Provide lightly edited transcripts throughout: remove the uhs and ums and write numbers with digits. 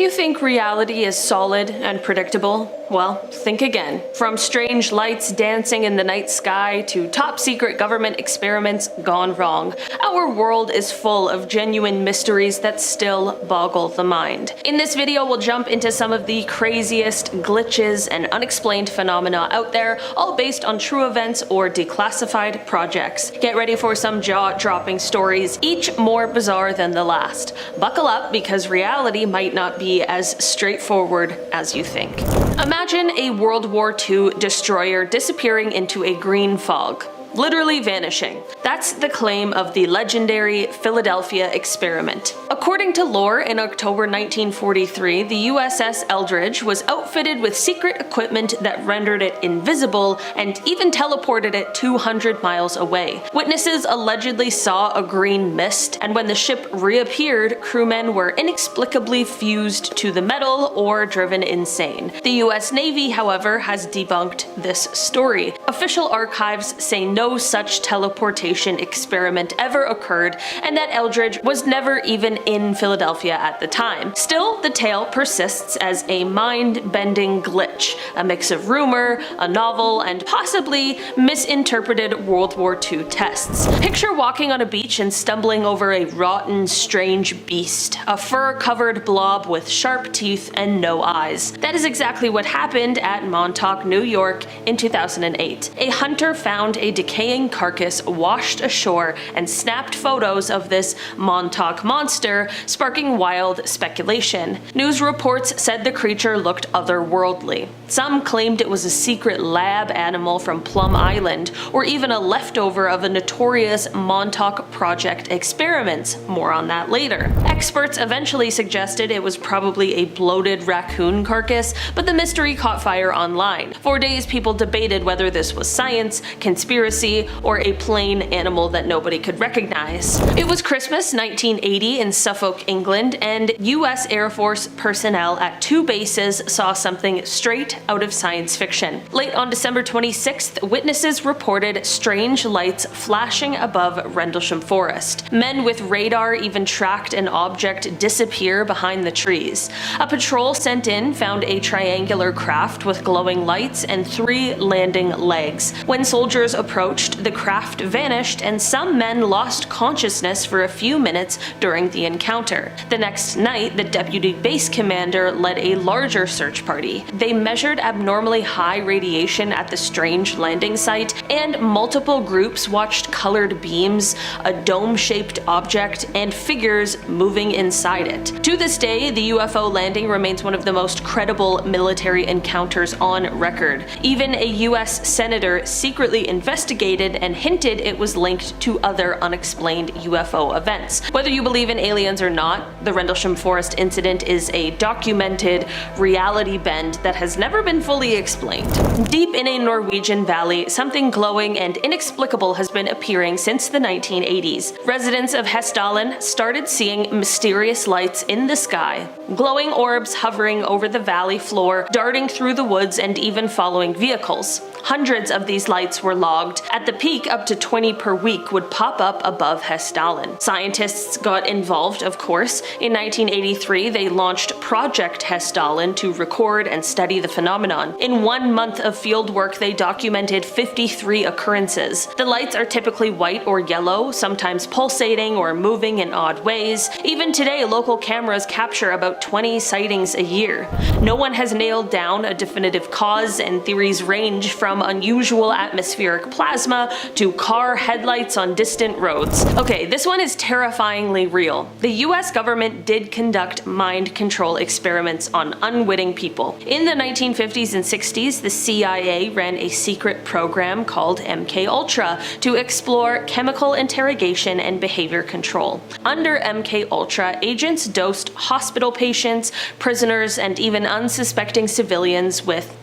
You think reality is solid and predictable? Well, think again. From strange lights dancing in the night sky to top-secret government experiments gone wrong, our world is full of genuine mysteries that still boggle the mind. In this video, we'll jump into some of the craziest glitches and unexplained phenomena out there, all based on true events or declassified projects. Get ready for some jaw-dropping stories, each more bizarre than the last. Buckle up, because reality might not be as straightforward as you think. Imagine a World War II destroyer disappearing into a green fog. Literally vanishing. That's the claim of the legendary Philadelphia experiment. According to lore, in October 1943, the USS Eldridge was outfitted with secret equipment that rendered it invisible and even teleported it 200 miles away. Witnesses allegedly saw a green mist, and when the ship reappeared, crewmen were inexplicably fused to the metal or driven insane. The US Navy, however, has debunked this story. Official archives say no such teleportation experiment ever occurred, and that Eldridge was never even in Philadelphia at the time. Still, the tale persists as a mind-bending glitch, a mix of rumor, a novel, and possibly misinterpreted World War II tests. Picture walking on a beach and stumbling over a rotten, strange beast, a fur-covered blob with sharp teeth and no eyes. That is exactly what happened at Montauk, New York in 2008. A hunter found a decaying carcass washed ashore and snapped photos of this Montauk Monster, sparking wild speculation. News reports said the creature looked otherworldly. Some claimed it was a secret lab animal from Plum Island, or even a leftover of a notorious Montauk Project experiments. More on that later. Experts eventually suggested it was probably a bloated raccoon carcass, but the mystery caught fire online. For days, people debated whether this was science, conspiracy, or a plain animal that nobody could recognize. It was Christmas 1980 in Suffolk, England, and US Air Force personnel at two bases saw something straight out of science fiction. Late on December 26th, witnesses reported strange lights flashing above Rendlesham Forest. Men with radar even tracked an object disappear behind the trees. A patrol sent in found a triangular craft with glowing lights and 3 landing legs. When soldiers approached, the craft vanished, and some men lost consciousness for a few minutes during the encounter. The next night, the deputy base commander led a larger search party. They measured abnormally high radiation at the strange landing site, and multiple groups watched colored beams, a dome-shaped object, and figures moving inside it. To this day, the UFO landing remains one of the most credible military encounters on record. Even a US senator secretly investigated and hinted it was linked to other unexplained UFO events. Whether you believe in aliens or not, the Rendlesham Forest incident is a documented reality bend that has never been fully explained. Deep in a Norwegian valley, something glowing and inexplicable has been appearing since the 1980s. Residents of Hessdalen started seeing mysterious lights in the sky, glowing orbs hovering over the valley floor, darting through the woods, and even following vehicles. Hundreds of these lights were logged. At the peak, up to 20 per week would pop up above Hessdalen. Scientists got involved, of course. In 1983, they launched Project Hessdalen to record and study the phenomenon. In 1 month of fieldwork, they documented 53 occurrences. The lights are typically white or yellow, sometimes pulsating or moving in odd ways. Even today, local cameras capture about 20 sightings a year. No one has nailed down a definitive cause, and theories range from unusual atmospheric plasma to car headlights on distant roads. Okay, this one is terrifyingly real. The US government did conduct mind control experiments on unwitting people. In the 1950s and 60s, the CIA ran a secret program called MK-Ultra to explore chemical interrogation and behavior control. Under MK-Ultra, agents dosed hospital patients, prisoners, and even unsuspecting civilians with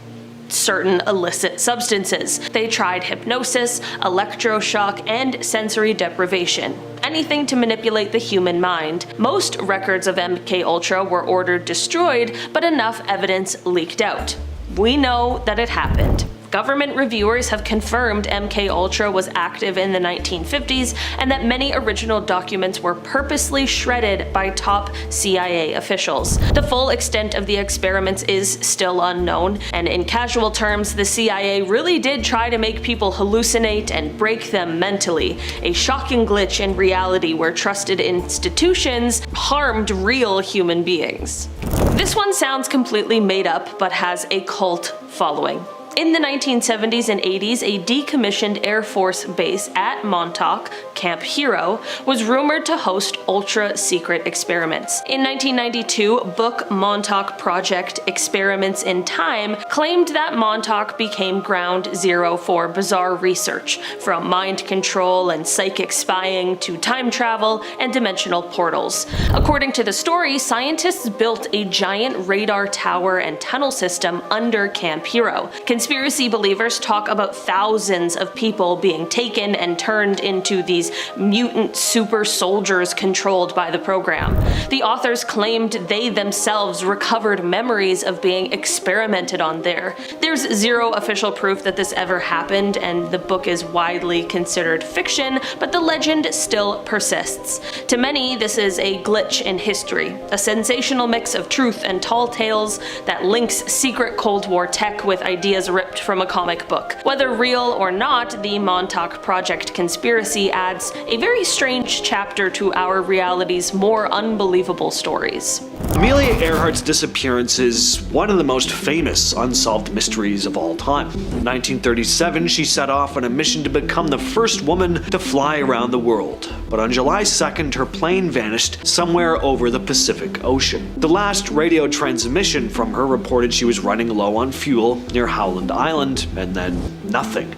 certain illicit substances. They tried hypnosis, electroshock, and sensory deprivation. Anything to manipulate the human mind. Most records of MK-Ultra were ordered destroyed, but enough evidence leaked out. We know that it happened. Government reviewers have confirmed MKUltra was active in the 1950s and that many original documents were purposely shredded by top CIA officials. The full extent of the experiments is still unknown, and in casual terms, the CIA really did try to make people hallucinate and break them mentally, a shocking glitch in reality where trusted institutions harmed real human beings. This one sounds completely made up, but has a cult following. In the 1970s and 80s, a decommissioned Air Force base at Montauk, Camp Hero, was rumored to host ultra-secret experiments. In 1992, book Montauk Project Experiments in Time claimed that Montauk became ground zero for bizarre research, from mind control and psychic spying to time travel and dimensional portals. According to the story, scientists built a giant radar tower and tunnel system under Camp Hero. Conspiracy believers talk about thousands of people being taken and turned into these mutant super soldiers controlled by the program. The authors claimed they themselves recovered memories of being experimented on there. There's zero official proof that this ever happened, and the book is widely considered fiction, but the legend still persists. To many, this is a glitch in history, a sensational mix of truth and tall tales that links secret Cold War tech with ideas ripped from a comic book. Whether real or not, the Montauk Project conspiracy adds a very strange chapter to our reality's more unbelievable stories. Amelia Earhart's disappearance is one of the most famous unsolved mysteries of all time. In 1937, she set off on a mission to become the first woman to fly around the world. But on July 2nd, her plane vanished somewhere over the Pacific Ocean. The last radio transmission from her reported she was running low on fuel near Howland Island, and then nothing.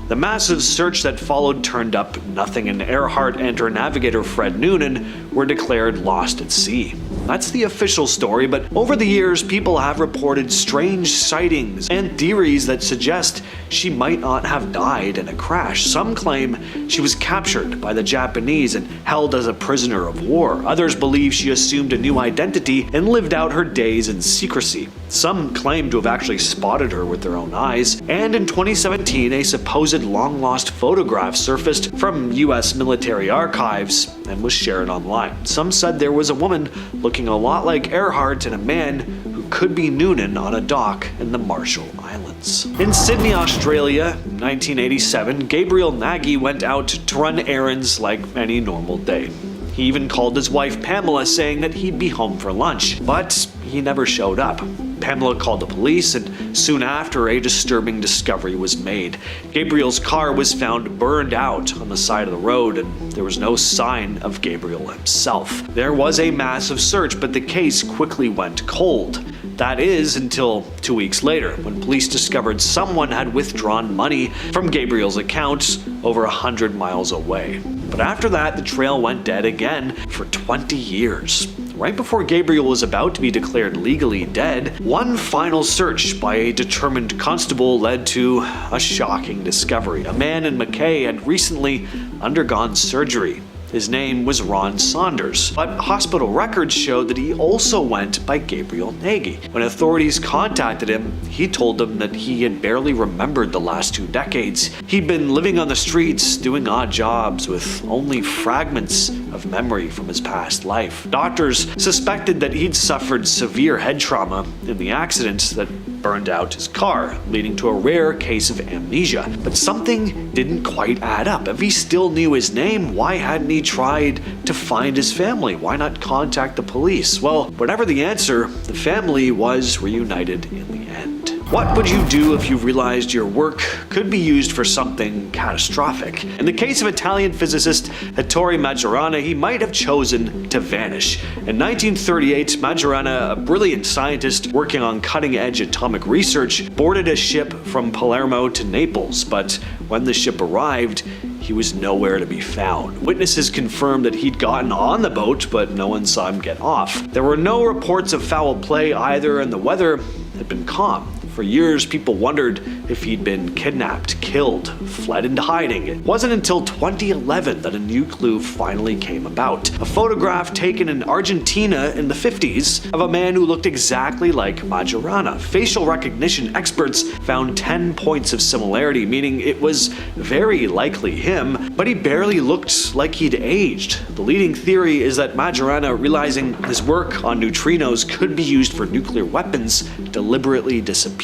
The massive search that followed turned up nothing, and Earhart and her navigator Fred Noonan were declared lost at sea. That's the official story, but over the years, people have reported strange sightings and theories that suggest she might not have died in a crash. Some claim she was captured by the Japanese and held as a prisoner of war. Others believe she assumed a new identity and lived out her days in secrecy. Some claim to have actually spotted her with their own eyes, and in 2017, a supposed long-lost photograph surfaced from US military archives and was shared online. Some said there was a woman looking a lot like Earhart and a man who could be Noonan on a dock in the Marshall Islands. In Sydney, Australia, 1987, Gabriel Naggie went out to run errands like any normal day. He even called his wife Pamela, saying that he'd be home for lunch, but he never showed up. Pamela called the police, and soon after, a disturbing discovery was made. Gabriel's car was found burned out on the side of the road, and there was no sign of Gabriel himself. There was a massive search, but the case quickly went cold. That is, until 2 weeks later, when police discovered someone had withdrawn money from Gabriel's account over 100 miles away. But after that, the trail went dead again for 20 years. Right before Gabriel was about to be declared legally dead, one final search by a determined constable led to a shocking discovery. A man in Mackay had recently undergone surgery. His name was Ron Saunders, but hospital records showed that he also went by Gabriel Naggie. When authorities contacted him, he told them that he had barely remembered the last 2 decades. He'd been living on the streets, doing odd jobs with only fragments of memory from his past life. Doctors suspected that he'd suffered severe head trauma in the accident that burned out his car, leading to a rare case of amnesia. But something didn't quite add up. If he still knew his name, why hadn't he tried to find his family? Why not contact the police? Well, whatever the answer, the family was reunited in the end. What would you do if you realized your work could be used for something catastrophic? In the case of Italian physicist Ettore Majorana, he might have chosen to vanish. In 1938, Majorana, a brilliant scientist working on cutting-edge atomic research, boarded a ship from Palermo to Naples, but when the ship arrived, he was nowhere to be found. Witnesses confirmed that he'd gotten on the boat, but no one saw him get off. There were no reports of foul play either, and the weather had been calm. For years, people wondered if he'd been kidnapped, killed, fled into hiding. It wasn't until 2011 that a new clue finally came about. A photograph taken in Argentina in the 50s of a man who looked exactly like Majorana. Facial recognition experts found 10 points of similarity, meaning it was very likely him, but he barely looked like he'd aged. The leading theory is that Majorana, realizing his work on neutrinos could be used for nuclear weapons, deliberately disappeared.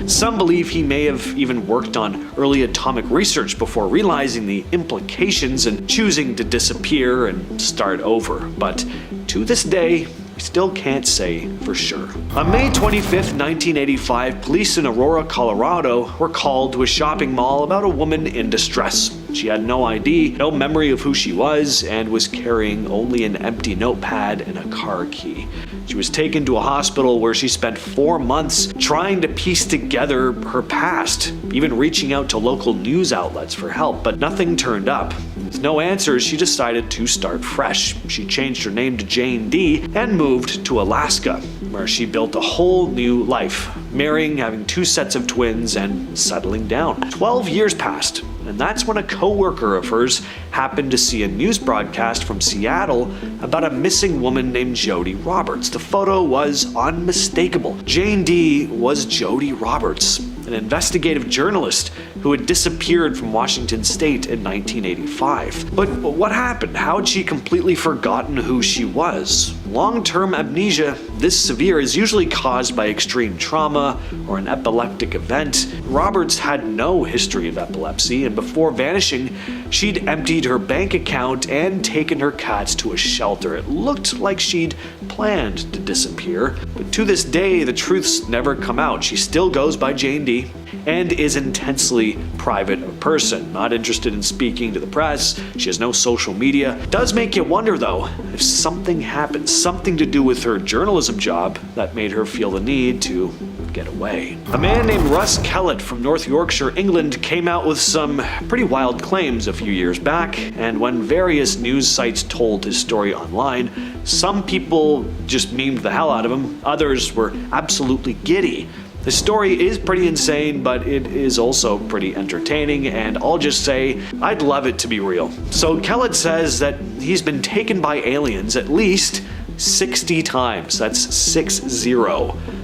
Some believe he may have even worked on early atomic research before realizing the implications and choosing to disappear and start over. But to this day, we still can't say for sure. On May 25th, 1985, police in Aurora, Colorado were called to a shopping mall about a woman in distress. She had no ID, no memory of who she was, and was carrying only an empty notepad and a car key. She was taken to a hospital where she spent 4 months trying to piece together her past, even reaching out to local news outlets for help, but nothing turned up. With no answers, she decided to start fresh. She changed her name to Jane D and moved to Alaska, where she built a whole new life, marrying, having 2 sets of twins, and settling down. 12 years passed, and that's when a co-worker of hers happened to see a news broadcast from Seattle about a missing woman named Jody Roberts. The photo was unmistakable. Jane D was Jody Roberts, an investigative journalist who had disappeared from Washington State in 1985. But what happened? How had she completely forgotten who she was? Long-term amnesia this severe is usually caused by extreme trauma or an epileptic event. Roberts had no history of epilepsy, and before vanishing, she'd emptied her bank account and taken her cats to a shelter. It looked like she'd planned to disappear, but to this day, the truth's never come out. She still goes by Jane D and is intensely private a person, not interested in speaking to the press. She has no social media. It does make you wonder though, if something happened, something to do with her journalism job that made her feel the need to get away. A man named Russ Kellett from North Yorkshire, England, came out with some pretty wild claims a few years back, and when various news sites told his story online, some people just memed the hell out of him, others were absolutely giddy. The story is pretty insane, but it is also pretty entertaining, and I'll just say, I'd love it to be real. So Kellett says that he's been taken by aliens at least 60 times. That's 60.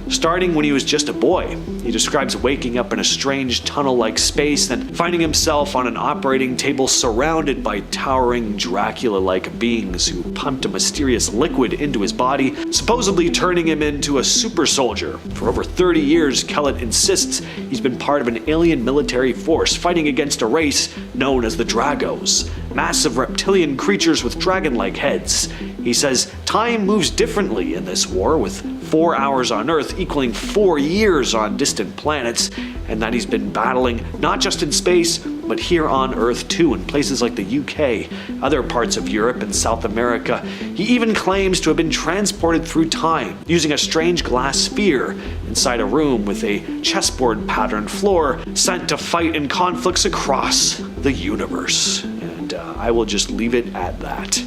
Starting when he was just a boy. He describes waking up in a strange tunnel-like space, then finding himself on an operating table surrounded by towering Dracula-like beings who pumped a mysterious liquid into his body, supposedly turning him into a super soldier. For over 30 years, Kellett insists he's been part of an alien military force fighting against a race known as the Dragos, massive reptilian creatures with dragon-like heads. He says time moves differently in this war, with 4 hours on Earth equaling 4 years on distant planets, and that he's been battling not just in space, but here on Earth too, in places like the UK, other parts of Europe and South America. He even claims to have been transported through time, using a strange glass sphere inside a room with a chessboard patterned floor, sent to fight in conflicts across the universe. And I will just leave it at that.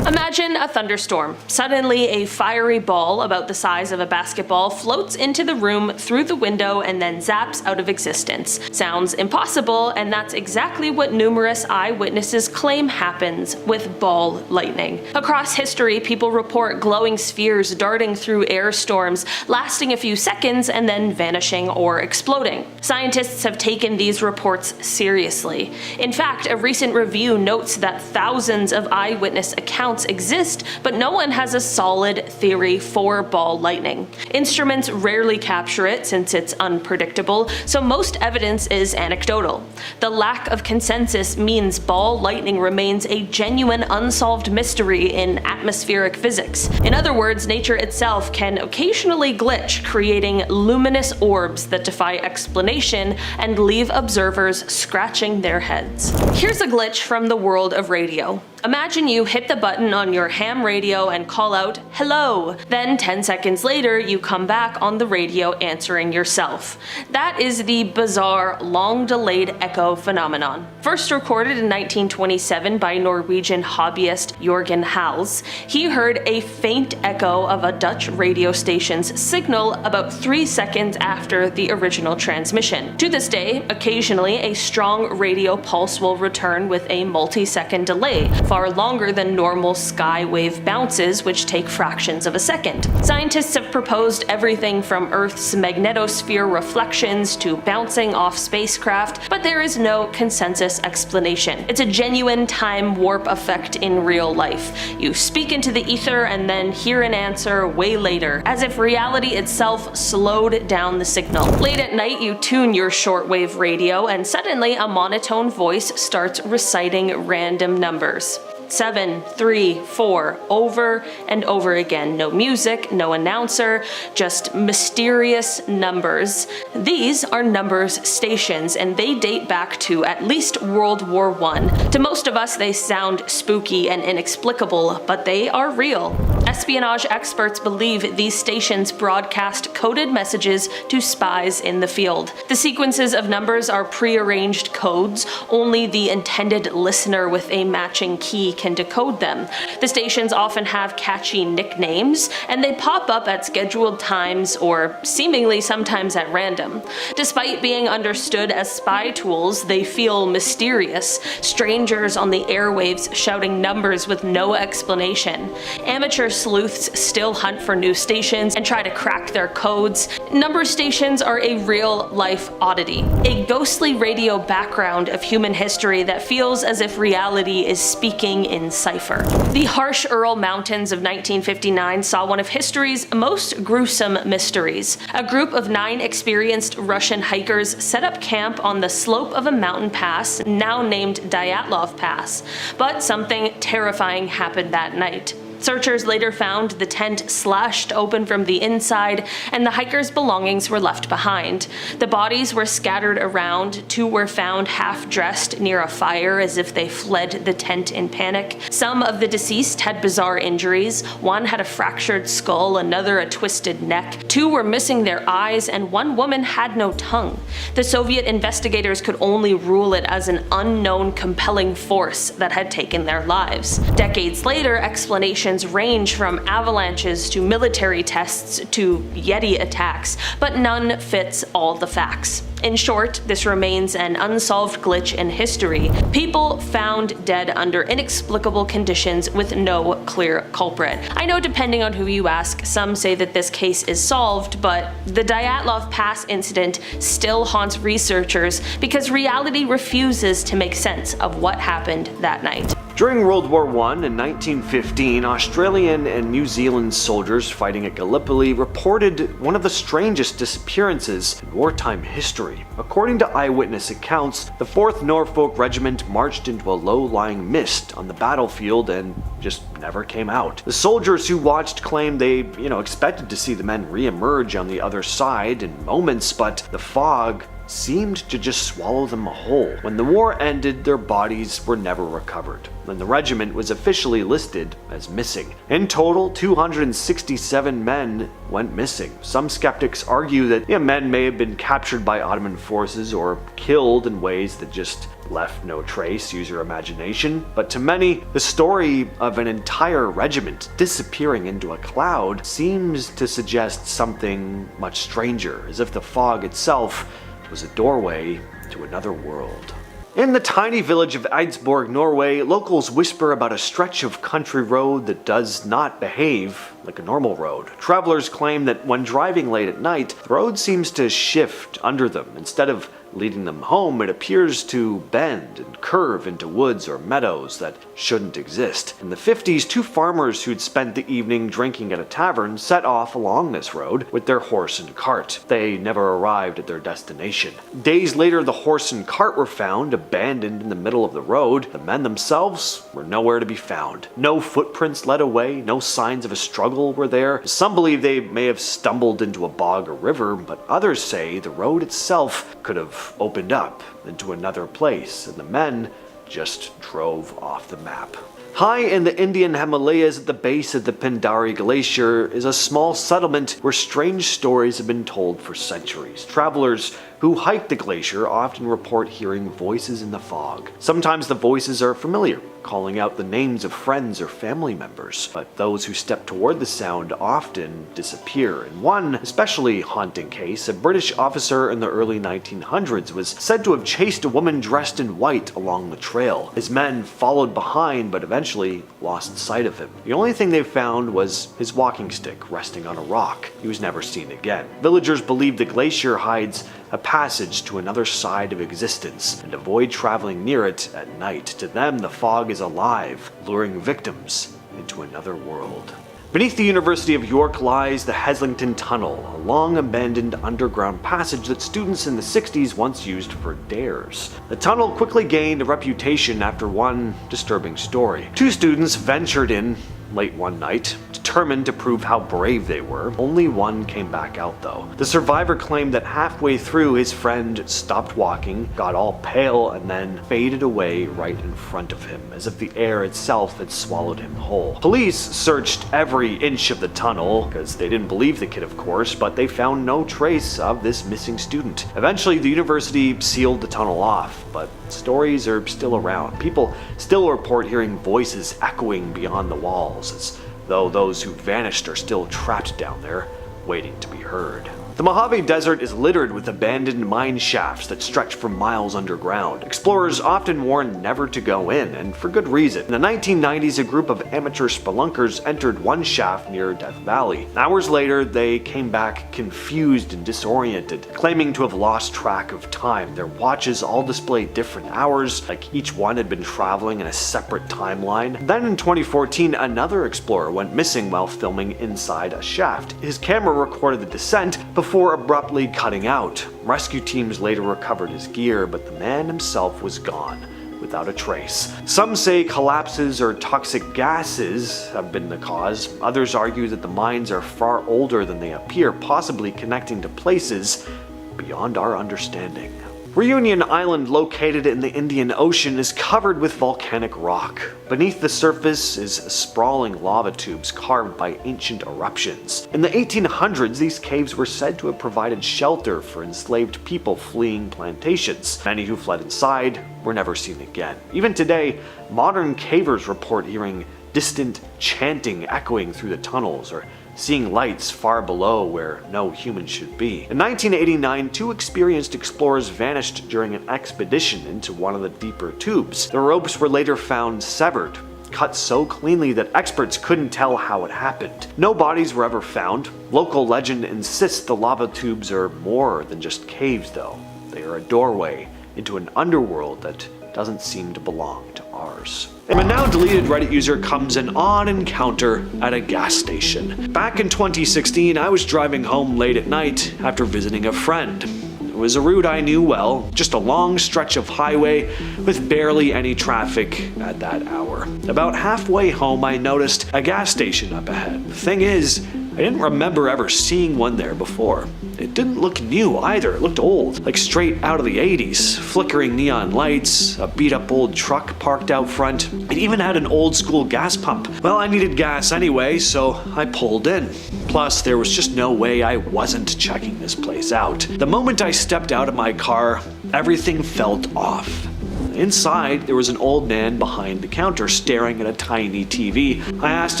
Imagine a thunderstorm. Suddenly, a fiery ball about the size of a basketball floats into the room through the window and then zaps out of existence. Sounds impossible, and that's exactly what numerous eyewitnesses claim happens with ball lightning. Across history, people report glowing spheres darting through air storms, lasting a few seconds and then vanishing or exploding. Scientists have taken these reports seriously. In fact, a recent review notes that thousands of eyewitness accounts exist, but no one has a solid theory for ball lightning. Instruments rarely capture it since it's unpredictable, so most evidence is anecdotal. The lack of consensus means ball lightning remains a genuine unsolved mystery in atmospheric physics. In other words, nature itself can occasionally glitch, creating luminous orbs that defy explanation and leave observers scratching their heads. Here's a glitch from the world of radio. Imagine you hit the button on your ham radio and call out, "Hello." Then 10 seconds later, you come back on the radio answering yourself. That is the bizarre, long-delayed echo phenomenon. First recorded in 1927 by Norwegian hobbyist Jørgen Hals, he heard a faint echo of a Dutch radio station's signal about 3 seconds after the original transmission. To this day, occasionally a strong radio pulse will return with a multi-second delay, far longer than normal skywave bounces, which take fractions of a second. Scientists have proposed everything from Earth's magnetosphere reflections to bouncing off spacecraft, but there is no consensus explanation. It's a genuine time warp effect in real life. You speak into the ether and then hear an answer way later, as if reality itself slowed down the signal. Late at night, you tune your shortwave radio and suddenly a monotone voice starts reciting random numbers. 7, 3, 4, over and over again. No music, no announcer, just mysterious numbers. These are numbers stations, and they date back to at least World War I. To most of us, they sound spooky and inexplicable, but they are real. Espionage experts believe these stations broadcast coded messages to spies in the field. The sequences of numbers are prearranged codes. Only the intended listener with a matching key can decode them. The stations often have catchy nicknames, and they pop up at scheduled times or seemingly sometimes at random. Despite being understood as spy tools, they feel mysterious, strangers on the airwaves shouting numbers with no explanation. Amateur sleuths still hunt for new stations and try to crack their codes. Number stations are a real-life oddity, a ghostly radio background of human history that feels as if reality is speaking in cipher. The harsh Ural Mountains of 1959 saw one of history's most gruesome mysteries. A group of 9 experienced Russian hikers set up camp on the slope of a mountain pass now named Dyatlov Pass, but something terrifying happened that night. Searchers later found the tent slashed open from the inside, and the hikers' belongings were left behind. The bodies were scattered around. 2 were found half-dressed near a fire as if they fled the tent in panic. Some of the deceased had bizarre injuries. 1 had a fractured skull, another a twisted neck. 2 were missing their eyes, and 1 woman had no tongue. The Soviet investigators could only rule it as an unknown compelling force that had taken their lives. Decades later, explanations range from avalanches to military tests to Yeti attacks, but none fits all the facts. In short, this remains an unsolved glitch in history. People found dead under inexplicable conditions with no clear culprit. I know depending on who you ask, some say that this case is solved, but the Dyatlov Pass incident still haunts researchers because reality refuses to make sense of what happened that night. During World War I in 1915, Australian and New Zealand soldiers fighting at Gallipoli reported one of the strangest disappearances in wartime history. According to eyewitness accounts, the 4th Norfolk Regiment marched into a low-lying mist on the battlefield and just never came out. The soldiers who watched claimed they, expected to see the men re-emerge on the other side in moments, but the fog seemed to just swallow them whole. When the war ended, their bodies were never recovered, and the regiment was officially listed as missing. In total, 267 men went missing. Some skeptics argue that men may have been captured by Ottoman forces or killed in ways that just left no trace, use your imagination. But to many, the story of an entire regiment disappearing into a cloud seems to suggest something much stranger, as if the fog itself was a doorway to another world. In the tiny village of Eidsborg, Norway, locals whisper about a stretch of country road that does not behave like a normal road. Travelers claim that when driving late at night, the road seems to shift under them. Instead of leading them home, it appears to bend and curve into woods or meadows that shouldn't exist. In the 50s, 2 farmers who'd spent the evening drinking at a tavern set off along this road with their horse and cart. They never arrived at their destination. Days later, the horse and cart were found abandoned in the middle of the road. The men themselves were nowhere to be found. No footprints led away, no signs of a struggle were there. Some believe they may have stumbled into a bog or river, but others say the road itself could have opened up into another place, and the men just drove off the map. High in the Indian Himalayas at the base of the Pindari Glacier is a small settlement where strange stories have been told for centuries. Travelers who hike the glacier often report hearing voices in the fog. Sometimes the voices are familiar, calling out the names of friends or family members, but those who step toward the sound often disappear. In one especially haunting case, a British officer in the early 1900s was said to have chased a woman dressed in white along the trail. His men followed behind but eventually lost sight of him. The only thing they found was his walking stick resting on a rock. He was never seen again. Villagers believe the glacier hides a passage to another side of existence and avoid traveling near it at night. To them, the fog is alive, luring victims into another world. Beneath the University of York lies the Heesington Tunnel, a long-abandoned underground passage that students in the 60s once used for dares. The tunnel quickly gained a reputation after one disturbing story. Two students ventured in late one night, determined to prove how brave they were. Only one came back out though. The survivor claimed that halfway through his friend stopped walking, got all pale, and then faded away right in front of him, as if the air itself had swallowed him whole. Police searched every inch of the tunnel, because they didn't believe the kid of course, but they found no trace of this missing student. Eventually the university sealed the tunnel off, but stories are still around. People still report hearing voices echoing beyond the walls, as though those who vanished are still trapped down there, waiting to be heard. The Mojave Desert is littered with abandoned mine shafts that stretch for miles underground. Explorers often warn never to go in, and for good reason. In the 1990s, a group of amateur spelunkers entered one shaft near Death Valley. Hours later, they came back confused and disoriented, claiming to have lost track of time. Their watches all displayed different hours, like each one had been traveling in a separate timeline. Then in 2014, another explorer went missing while filming inside a shaft. His camera recorded the descent before abruptly cutting out. Rescue teams later recovered his gear, but the man himself was gone, without a trace. Some say collapses or toxic gases have been the cause. Others argue that the mines are far older than they appear, possibly connecting to places beyond our understanding. Reunion Island, located in the Indian Ocean, is covered with volcanic rock. Beneath the surface is sprawling lava tubes carved by ancient eruptions. In the 1800s, these caves were said to have provided shelter for enslaved people fleeing plantations. Many who fled inside were never seen again. Even today, modern cavers report hearing distant chanting echoing through the tunnels, or seeing lights far below where no human should be. In 1989, two experienced explorers vanished during an expedition into one of the deeper tubes. The ropes were later found severed, cut so cleanly that experts couldn't tell how it happened. No bodies were ever found. Local legend insists the lava tubes are more than just caves though. They are a doorway into an underworld that doesn't seem to belong to ours. And a now deleted Reddit user comes an odd encounter at a gas station. Back in 2016, I was driving home late at night after visiting a friend. It was a route I knew well, just a long stretch of highway with barely any traffic at that hour. About halfway home, I noticed a gas station up ahead. The thing is, I didn't remember ever seeing one there before. It didn't look new either, it looked old, like straight out of the 80s. Flickering neon lights, a beat up old truck parked out front. It even had an old school gas pump. Well, I needed gas anyway, so I pulled in. Plus, there was just no way I wasn't checking this place out. The moment I stepped out of my car, everything felt off. Inside, there was an old man behind the counter staring at a tiny TV. I asked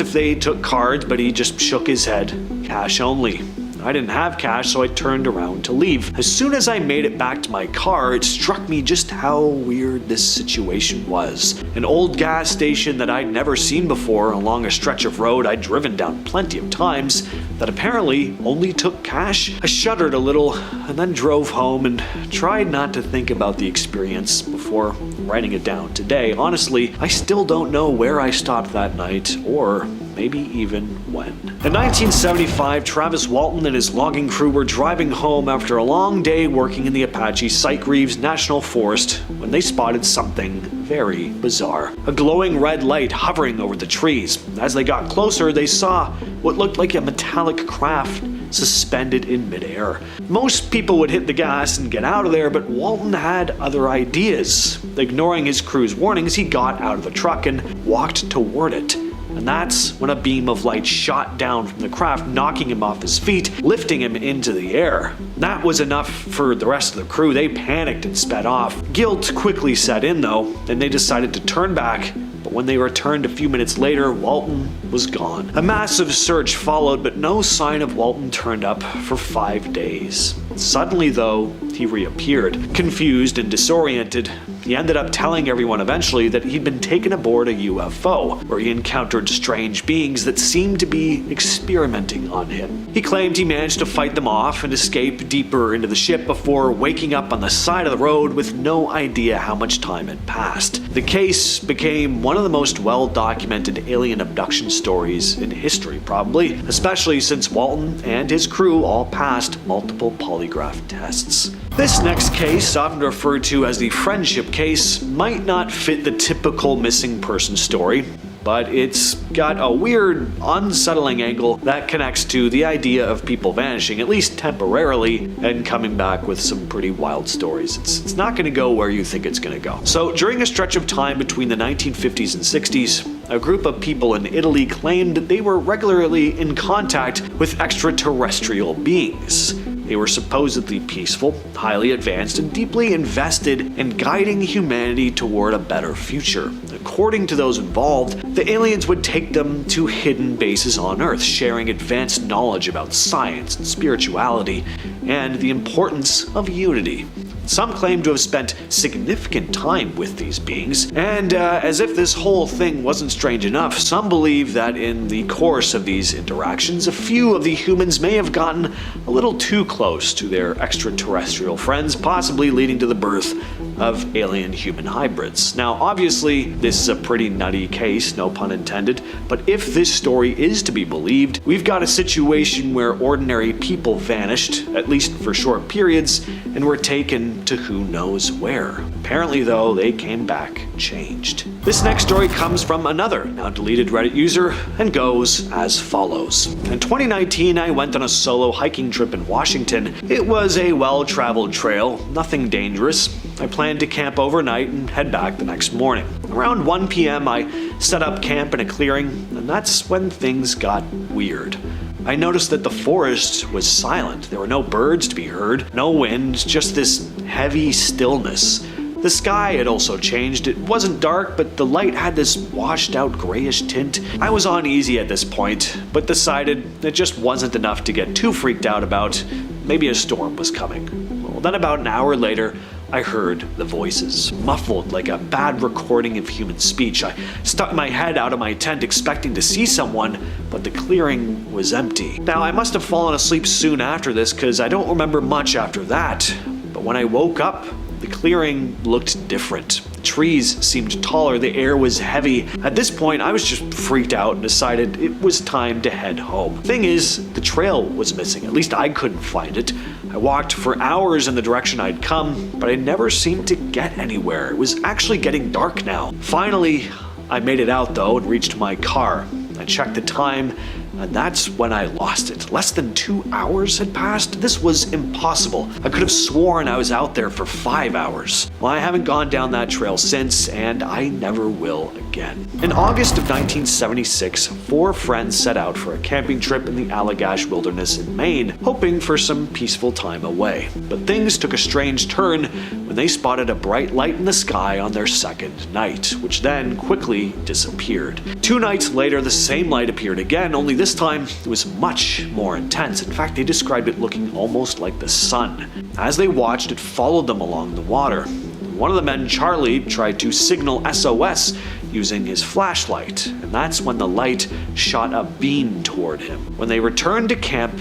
if they took cards, but he just shook his head. Cash only. I didn't have cash, so I turned around to leave. As soon as I made it back to my car, it struck me just how weird this situation was. An old gas station that I'd never seen before along a stretch of road I'd driven down plenty of times that apparently only took cash. I shuddered a little and then drove home and tried not to think about the experience before writing it down today. Honestly, I still don't know where I stopped that night or maybe even when. In 1975, Travis Walton and his logging crew were driving home after a long day working in the Apache Site-Greaves National Forest when they spotted something very bizarre. A glowing red light hovering over the trees. As they got closer, they saw what looked like a metallic craft suspended in midair. Most people would hit the gas and get out of there, but Walton had other ideas. Ignoring his crew's warnings, he got out of the truck and walked toward it. And that's when a beam of light shot down from the craft, knocking him off his feet, lifting him into the air. That was enough for the rest of the crew. They panicked and sped off. Guilt quickly set in though, and they decided to turn back. But when they returned a few minutes later, Walton was gone. A massive search followed, but no sign of Walton turned up for 5 days. Suddenly though, he reappeared. Confused and disoriented, he ended up telling everyone eventually that he'd been taken aboard a UFO, where he encountered strange beings that seemed to be experimenting on him. He claimed he managed to fight them off and escape deeper into the ship before waking up on the side of the road with no idea how much time had passed. The case became one of the most well-documented alien abduction stories in history, probably, especially since Walton and his crew all passed multiple polygraph tests. This next case, often referred to as the friendship case, might not fit the typical missing person story, but it's got a weird, unsettling angle that connects to the idea of people vanishing, at least temporarily, and coming back with some pretty wild stories. It's not going to go where you think it's going to go. So, during a stretch of time between the 1950s and 60s, a group of people in Italy claimed that they were regularly in contact with extraterrestrial beings. They were supposedly peaceful, highly advanced, and deeply invested in guiding humanity toward a better future. According to those involved, the aliens would take them to hidden bases on Earth, sharing advanced knowledge about science and spirituality, and the importance of unity. Some claim to have spent significant time with these beings, and as if this whole thing wasn't strange enough, some believe that in the course of these interactions, a few of the humans may have gotten a little too close to their extraterrestrial friends, possibly leading to the birth of alien-human hybrids. Now, obviously, this is a pretty nutty case, no pun intended, but if this story is to be believed, we've got a situation where ordinary people vanished, at least for short periods, and were taken to who knows where. Apparently, though, they came back changed. This next story comes from another now deleted Reddit user and goes as follows. In 2019, I went on a solo hiking trip in Washington. It was a well-traveled trail, nothing dangerous. I planned to camp overnight and head back the next morning. Around 1 p.m., I set up camp in a clearing, and that's when things got weird. I noticed that the forest was silent. There were no birds to be heard, no wind, just this heavy stillness. The sky had also changed. It wasn't dark, but the light had this washed out grayish tint. I was uneasy at this point, but decided it just wasn't enough to get too freaked out about. Maybe a storm was coming. Well, then about an hour later, I heard the voices, muffled like a bad recording of human speech. I stuck my head out of my tent expecting to see someone, but the clearing was empty. Now, I must have fallen asleep soon after this because I don't remember much after that. But when I woke up, the clearing looked different. The trees seemed taller, the air was heavy. At this point, I was just freaked out and decided it was time to head home. Thing is, the trail was missing. At least I couldn't find it. I walked for hours in the direction I'd come, but I never seemed to get anywhere. It was actually getting dark now. Finally, I made it out though and reached my car. I checked the time, and that's when I lost it. Less than 2 hours had passed? This was impossible. I could have sworn I was out there for 5 hours. Well, I haven't gone down that trail since, and I never will again. In August of 1976, 4 friends set out for a camping trip in the Allagash wilderness in Maine, hoping for some peaceful time away. But things took a strange turn when they spotted a bright light in the sky on their second night, which then quickly disappeared. 2 nights later, the same light appeared again, only this time it was much more intense. In fact, they described it looking almost like the sun. As they watched, it followed them along the water. One of the men, Charlie, tried to signal SOS using his flashlight, and that's when the light shot a beam toward him. When they returned to camp,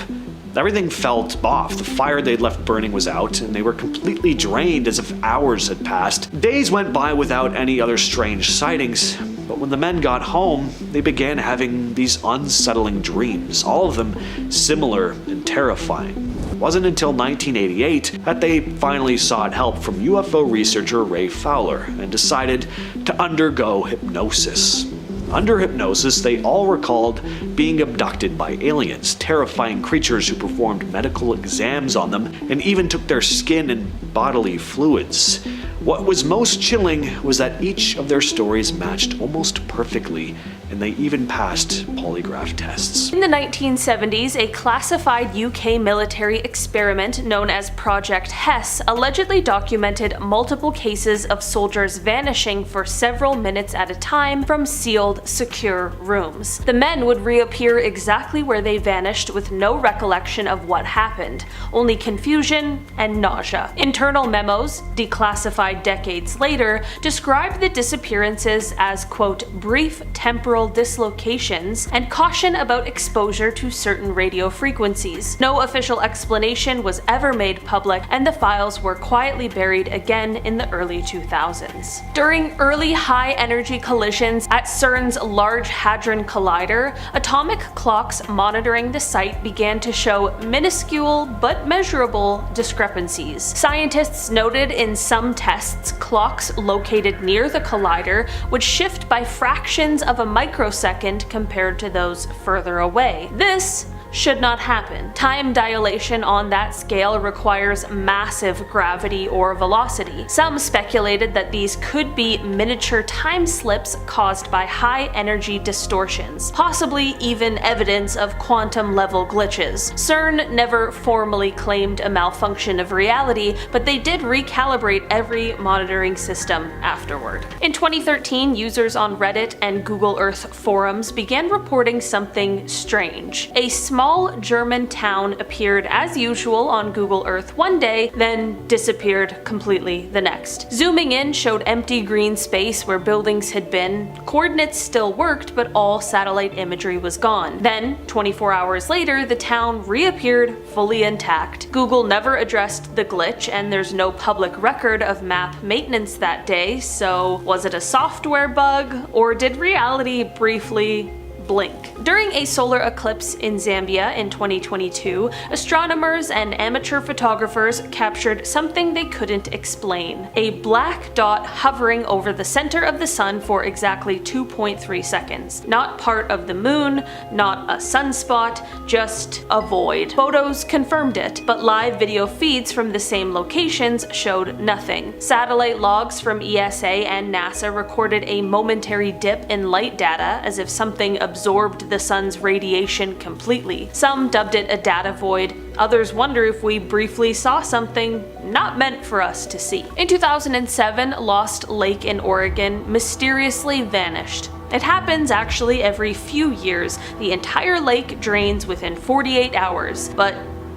everything felt off. The fire they'd left burning was out, and they were completely drained as if hours had passed. Days went by without any other strange sightings, but when the men got home, they began having these unsettling dreams, all of them similar and terrifying. It wasn't until 1988 that they finally sought help from UFO researcher Ray Fowler and decided to undergo hypnosis. Under hypnosis, they all recalled being abducted by aliens, terrifying creatures who performed medical exams on them and even took their skin and bodily fluids. What was most chilling was that each of their stories matched almost perfectly, and they even passed polygraph tests. In the 1970s, a classified UK military experiment known as Project Hess allegedly documented multiple cases of soldiers vanishing for several minutes at a time from sealed, secure rooms. The men would reappear exactly where they vanished with no recollection of what happened, only confusion and nausea. Internal memos, declassified decades later, described the disappearances as, quote, brief temporal dislocations and caution about exposure to certain radio frequencies. No official explanation was ever made public, and the files were quietly buried again in the early 2000s. During early high-energy collisions at CERN's Large Hadron Collider, atomic clocks monitoring the site began to show minuscule but measurable discrepancies. Scientists noted in some tests clocks located near the collider would shift by fractions of a microsecond compared to those further away. This should not happen. Time dilation on that scale requires massive gravity or velocity. Some speculated that these could be miniature time slips caused by high energy distortions, possibly even evidence of quantum level glitches. CERN never formally claimed a malfunction of reality, but they did recalibrate every monitoring system afterward. In 2013, users on Reddit and Google Earth forums began reporting something strange. A small German town appeared as usual on Google Earth one day, then disappeared completely the next. Zooming in showed empty green space where buildings had been. Coordinates still worked, but all satellite imagery was gone. Then, 24 hours later, the town reappeared fully intact. Google never addressed the glitch, and there's no public record of map maintenance that day, so was it a software bug, or did reality briefly blink? During a solar eclipse in Zambia in 2022, astronomers and amateur photographers captured something they couldn't explain. A black dot hovering over the center of the sun for exactly 2.3 seconds. Not part of the moon, not a sunspot, just a void. Photos confirmed it, but live video feeds from the same locations showed nothing. Satellite logs from ESA and NASA recorded a momentary dip in light data as if something absorbed the sun's radiation completely. Some dubbed it a data void, others wonder if we briefly saw something not meant for us to see. In 2007, Lost Lake in Oregon mysteriously vanished. It happens actually every few years. The entire lake drains within 48 hours. But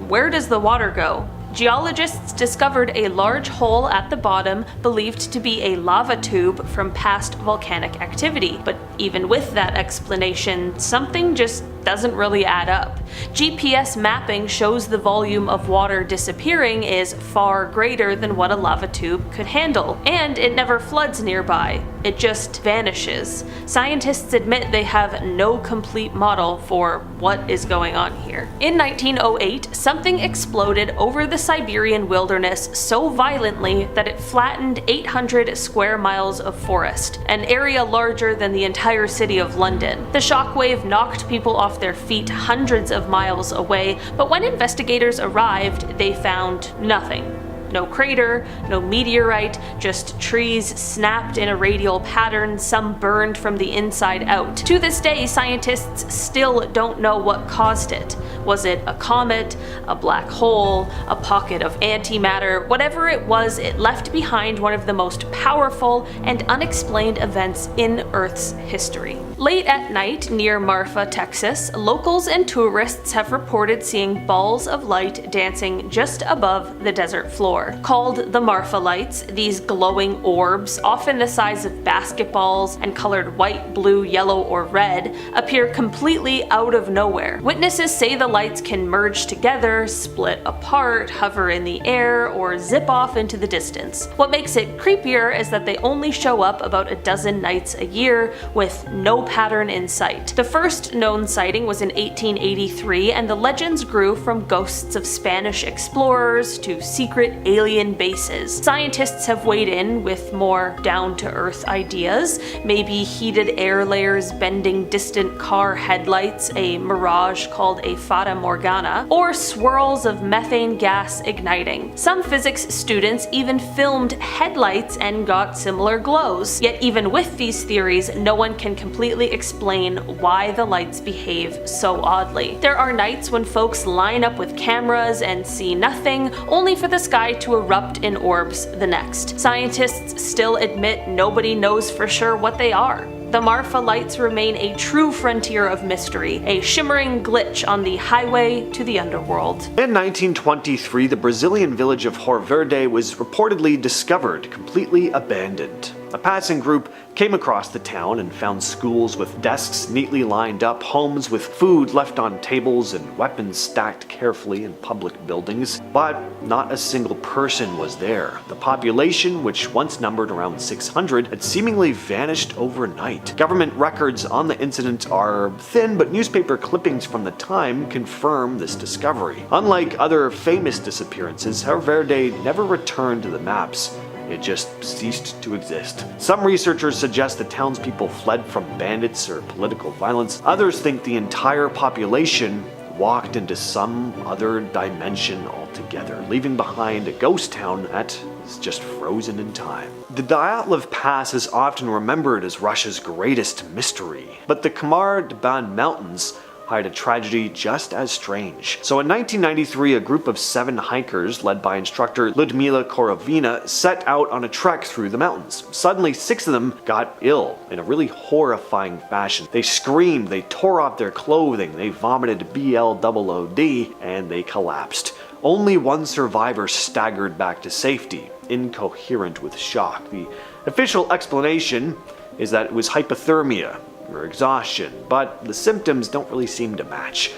where does the water go? Geologists discovered a large hole at the bottom believed to be a lava tube from past volcanic activity, but even with that explanation, something just doesn't really add up. GPS mapping shows the volume of water disappearing is far greater than what a lava tube could handle, and it never floods nearby. It just vanishes. Scientists admit they have no complete model for what is going on here. In 1908, something exploded over the Siberian wilderness so violently that it flattened 800 square miles of forest, an area larger than the entire city of London. The shockwave knocked people off their feet hundreds of miles away, but when investigators arrived, they found nothing. No crater, no meteorite, just trees snapped in a radial pattern, some burned from the inside out. To this day, scientists still don't know what caused it. Was it a comet, a black hole, a pocket of antimatter? Whatever it was, it left behind one of the most powerful and unexplained events in Earth's history. Late at night near Marfa, Texas, locals and tourists have reported seeing balls of light dancing just above the desert floor. Called the Marfa Lights, these glowing orbs, often the size of basketballs and colored white, blue, yellow, or red, appear completely out of nowhere. Witnesses say the lights can merge together, split apart, hover in the air, or zip off into the distance. What makes it creepier is that they only show up about a dozen nights a year, with no pattern in sight. The first known sighting was in 1883, and the legends grew from ghosts of Spanish explorers to secret alien bases. Scientists have weighed in with more down-to-earth ideas, maybe heated air layers bending distant car headlights, a mirage called a fata morgana, or swirls of methane gas igniting. Some physics students even filmed headlights and got similar glows. Yet even with these theories, no one can completely explain why the lights behave so oddly. There are nights when folks line up with cameras and see nothing, only for the sky to erupt in orbs the next. Scientists still admit nobody knows for sure what they are. The Marfa Lights remain a true frontier of mystery, a shimmering glitch on the highway to the underworld. In 1923, the Brazilian village of Hor Verde was reportedly discovered completely abandoned. A passing group came across the town and found schools with desks neatly lined up, homes with food left on tables, and weapons stacked carefully in public buildings. But not a single person was there. The population, which once numbered around 600, had seemingly vanished overnight. Government records on the incident are thin, but newspaper clippings from the time confirm this discovery. Unlike other famous disappearances, Hor Verde never returned to the maps. It just ceased to exist. Some researchers suggest the townspeople fled from bandits or political violence. Others think the entire population walked into some other dimension altogether, leaving behind a ghost town that is just frozen in time. The Dyatlov Pass is often remembered as Russia's greatest mystery, but the Kamar-Daban Mountains hide a tragedy just as strange. So in 1993, a group of 7 hikers, led by instructor Ludmila Korovina, set out on a trek through the mountains. Suddenly, 6 of them got ill in a really horrifying fashion. They screamed, they tore off their clothing, they vomited BLOOD, and they collapsed. Only one survivor staggered back to safety, incoherent with shock. The official explanation is that it was hypothermia or exhaustion, but the symptoms don't really seem to match.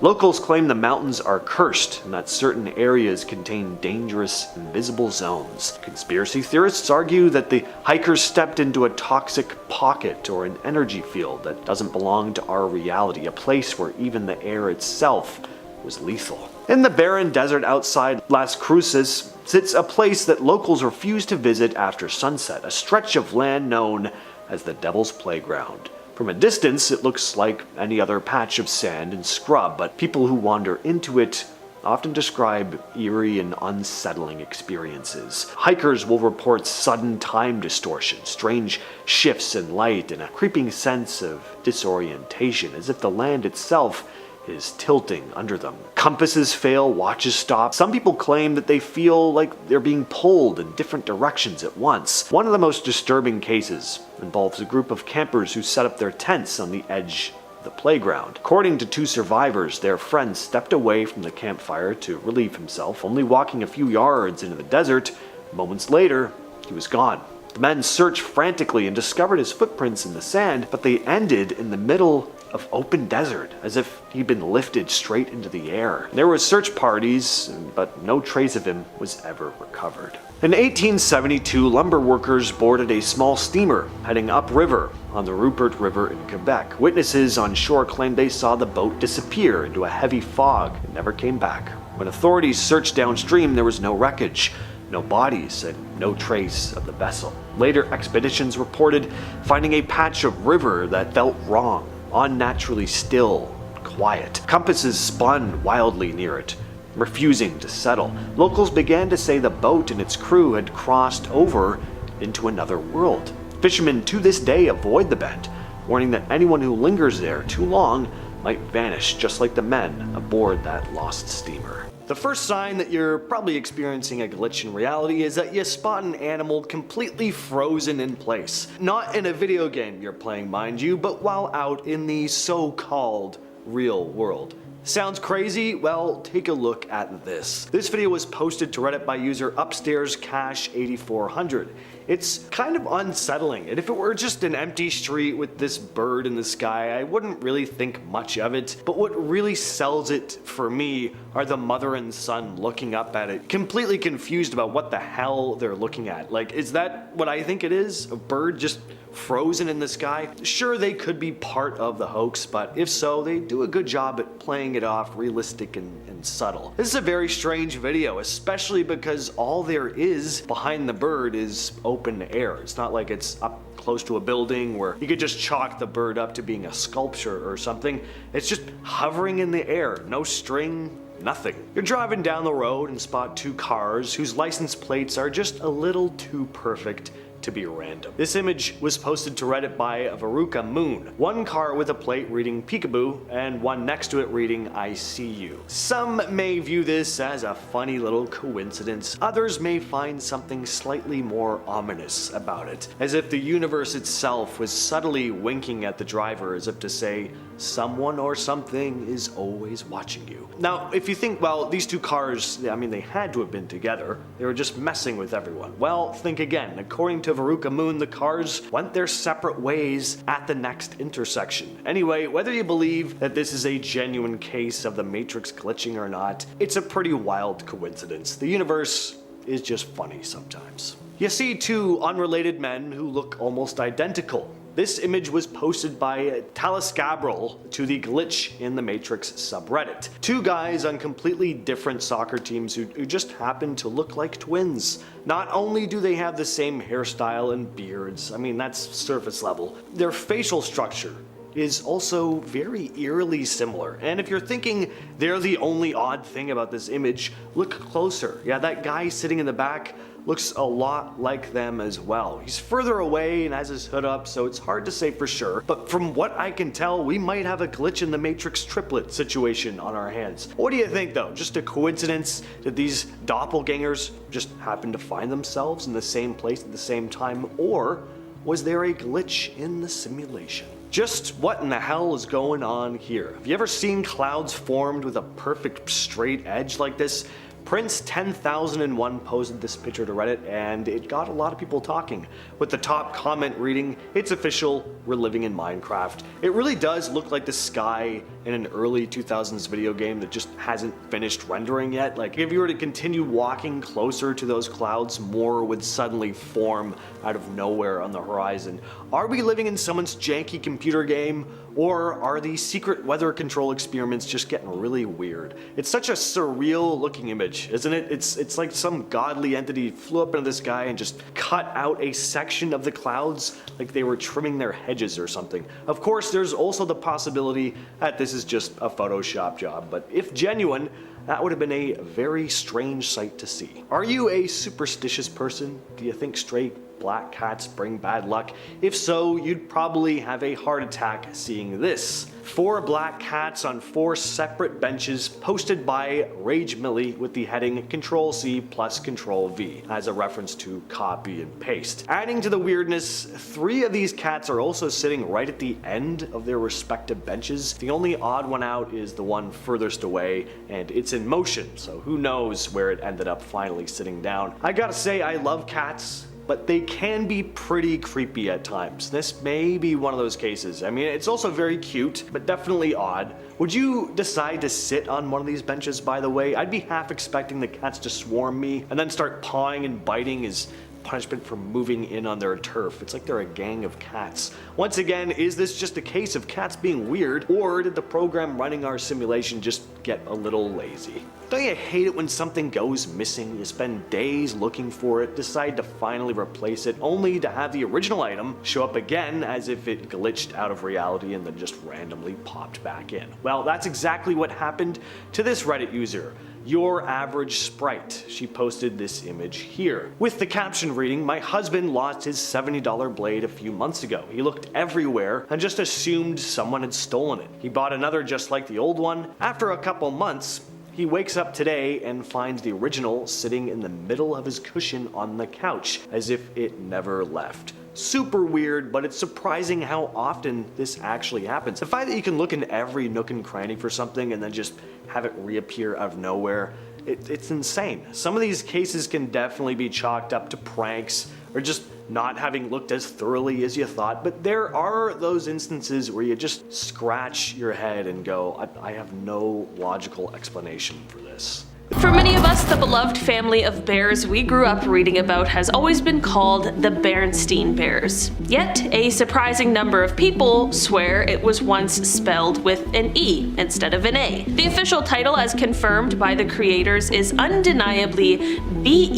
Locals claim the mountains are cursed and that certain areas contain dangerous, invisible zones. Conspiracy theorists argue that the hikers stepped into a toxic pocket or an energy field that doesn't belong to our reality, a place where even the air itself was lethal. In the barren desert outside Las Cruces sits a place that locals refuse to visit after sunset, a stretch of land known as the Devil's Playground. From a distance, it looks like any other patch of sand and scrub, but people who wander into it often describe eerie and unsettling experiences. Hikers will report sudden time distortion, strange shifts in light, and a creeping sense of disorientation, as if the land itself is tilting under them. Compasses fail, watches stop. Some people claim that they feel like they're being pulled in different directions at once. One of the most disturbing cases involves a group of campers who set up their tents on the edge of the playground. According to 2 survivors, their friend stepped away from the campfire to relieve himself, only walking a few yards into the desert. Moments later, he was gone. The men searched frantically and discovered his footprints in the sand, but they ended in the middle of open desert, as if he'd been lifted straight into the air. There were search parties, but no trace of him was ever recovered. In 1872, lumber workers boarded a small steamer heading upriver on the Rupert River in Quebec. Witnesses on shore claimed they saw the boat disappear into a heavy fog and never came back. When authorities searched downstream, there was no wreckage, no bodies, and no trace of the vessel. Later expeditions reported finding a patch of river that felt wrong, unnaturally still, quiet. Compasses spun wildly near it, refusing to settle. Locals began to say the boat and its crew had crossed over into another world. Fishermen to this day avoid the bend, warning that anyone who lingers there too long might vanish, just like the men aboard that lost steamer. The first sign that you're probably experiencing a glitch in reality is that you spot an animal completely frozen in place. Not in a video game you're playing, mind you, but while out in the so-called real world. Sounds crazy? Well, take a look at this. This video was posted to Reddit by user Upstairs Cash 8400. It's kind of unsettling, and if it were just an empty street with this bird in the sky, I wouldn't really think much of it. But what really sells it for me are the mother and son looking up at it, completely confused about what the hell they're looking at. Like, is that what I think it is? A bird just frozen in the sky? Sure, they could be part of the hoax, but if so, they do a good job at playing it off realistic and subtle. This is a very strange video, especially because all there is behind the bird is open air. It's not like it's up close to a building where you could just chalk the bird up to being a sculpture or something. It's just hovering in the air, no string, nothing. You're driving down the road and spot two cars whose license plates are just a little too perfect to be random. This image was posted to Reddit by Veruca Moon. One car with a plate reading peekaboo and one next to it reading I see you. Some may view this as a funny little coincidence. Others may find something slightly more ominous about it, as if the universe itself was subtly winking at the driver as if to say, someone or something is always watching you. Now, if you think, well, these two cars, I mean, they had to have been together. They were just messing with everyone. Well, think again. According to Veruca Moon, the cars went their separate ways at the next intersection. Anyway, whether you believe that this is a genuine case of the Matrix glitching or not, it's a pretty wild coincidence. The universe is just funny sometimes. You see two unrelated men who look almost identical. This image was posted by Talis Gabriel to the Glitch in the Matrix subreddit. Two guys on completely different soccer teams who just happen to look like twins. Not only do they have the same hairstyle and beards, I mean that's surface level, their facial structure is also very eerily similar. And if you're thinking they're the only odd thing about this image, look closer. Yeah, that guy sitting in the back looks a lot like them as well. He's further away and has his hood up, so it's hard to say for sure, but from what I can tell, we might have a glitch in the Matrix triplet situation on our hands. What do you think though? Just a coincidence that these doppelgangers just happen to find themselves in the same place at the same time, or was there a glitch in the simulation? Just what in the hell is going on here? Have you ever seen clouds formed with a perfect straight edge like this? Prince 10001 posted this picture to Reddit and it got a lot of people talking, with the top comment reading, "It's official, we're living in Minecraft." It really does look like the sky in an early 2000s video game that just hasn't finished rendering yet. Like if you were to continue walking closer to those clouds, more would suddenly form out of nowhere on the horizon. Are we living in someone's janky computer game? Or are these secret weather control experiments just getting really weird? It's such a surreal looking image, isn't it? It's like some godly entity flew up into the sky and just cut out a section of the clouds like they were trimming their hedges or something. Of course, there's also the possibility that this is just a Photoshop job, but if genuine, that would have been a very strange sight to see. Are you a superstitious person? Do you think stray black cats bring bad luck? If so, you'd probably have a heart attack seeing this. 4 black cats on 4 separate benches posted by Rage Millie with the heading Control-C plus Control-V as a reference to copy and paste. Adding to the weirdness, 3 of these cats are also sitting right at the end of their respective benches. The only odd one out is the one furthest away, and it's in motion, so who knows where it ended up finally sitting down. I gotta say, I love cats, but they can be pretty creepy at times. This may be one of those cases. I mean, it's also very cute, but definitely odd. Would you decide to sit on one of these benches, by the way? I'd be half expecting the cats to swarm me and then start pawing and biting as punishment for moving in on their turf. It's like they're a gang of cats. Once again, is this just a case of cats being weird, or did the program running our simulation just get a little lazy? Don't you hate it when something goes missing? You spend days looking for it, decide to finally replace it, only to have the original item show up again as if it glitched out of reality and then just randomly popped back in. Well, that's exactly what happened to this Reddit user, Your Average Sprite. She posted this image here, with the caption reading, "My husband lost his $70 blade a few months ago. He looked everywhere and just assumed someone had stolen it. He bought another just like the old one. After a couple months, he wakes up today and finds the original sitting in the middle of his cushion on the couch, as if it never left." Super weird, but it's surprising how often this actually happens. The fact that you can look in every nook and cranny for something and then just have it reappear out of nowhere, it's insane. Some of these cases can definitely be chalked up to pranks or just not having looked as thoroughly as you thought, but there are those instances where you just scratch your head and go, I have no logical explanation for this. For many of us, the beloved family of bears we grew up reading about has always been called the Berenstain Bears. Yet, a surprising number of people swear it was once spelled with an E instead of an A. The official title, as confirmed by the creators, is undeniably Berenstain.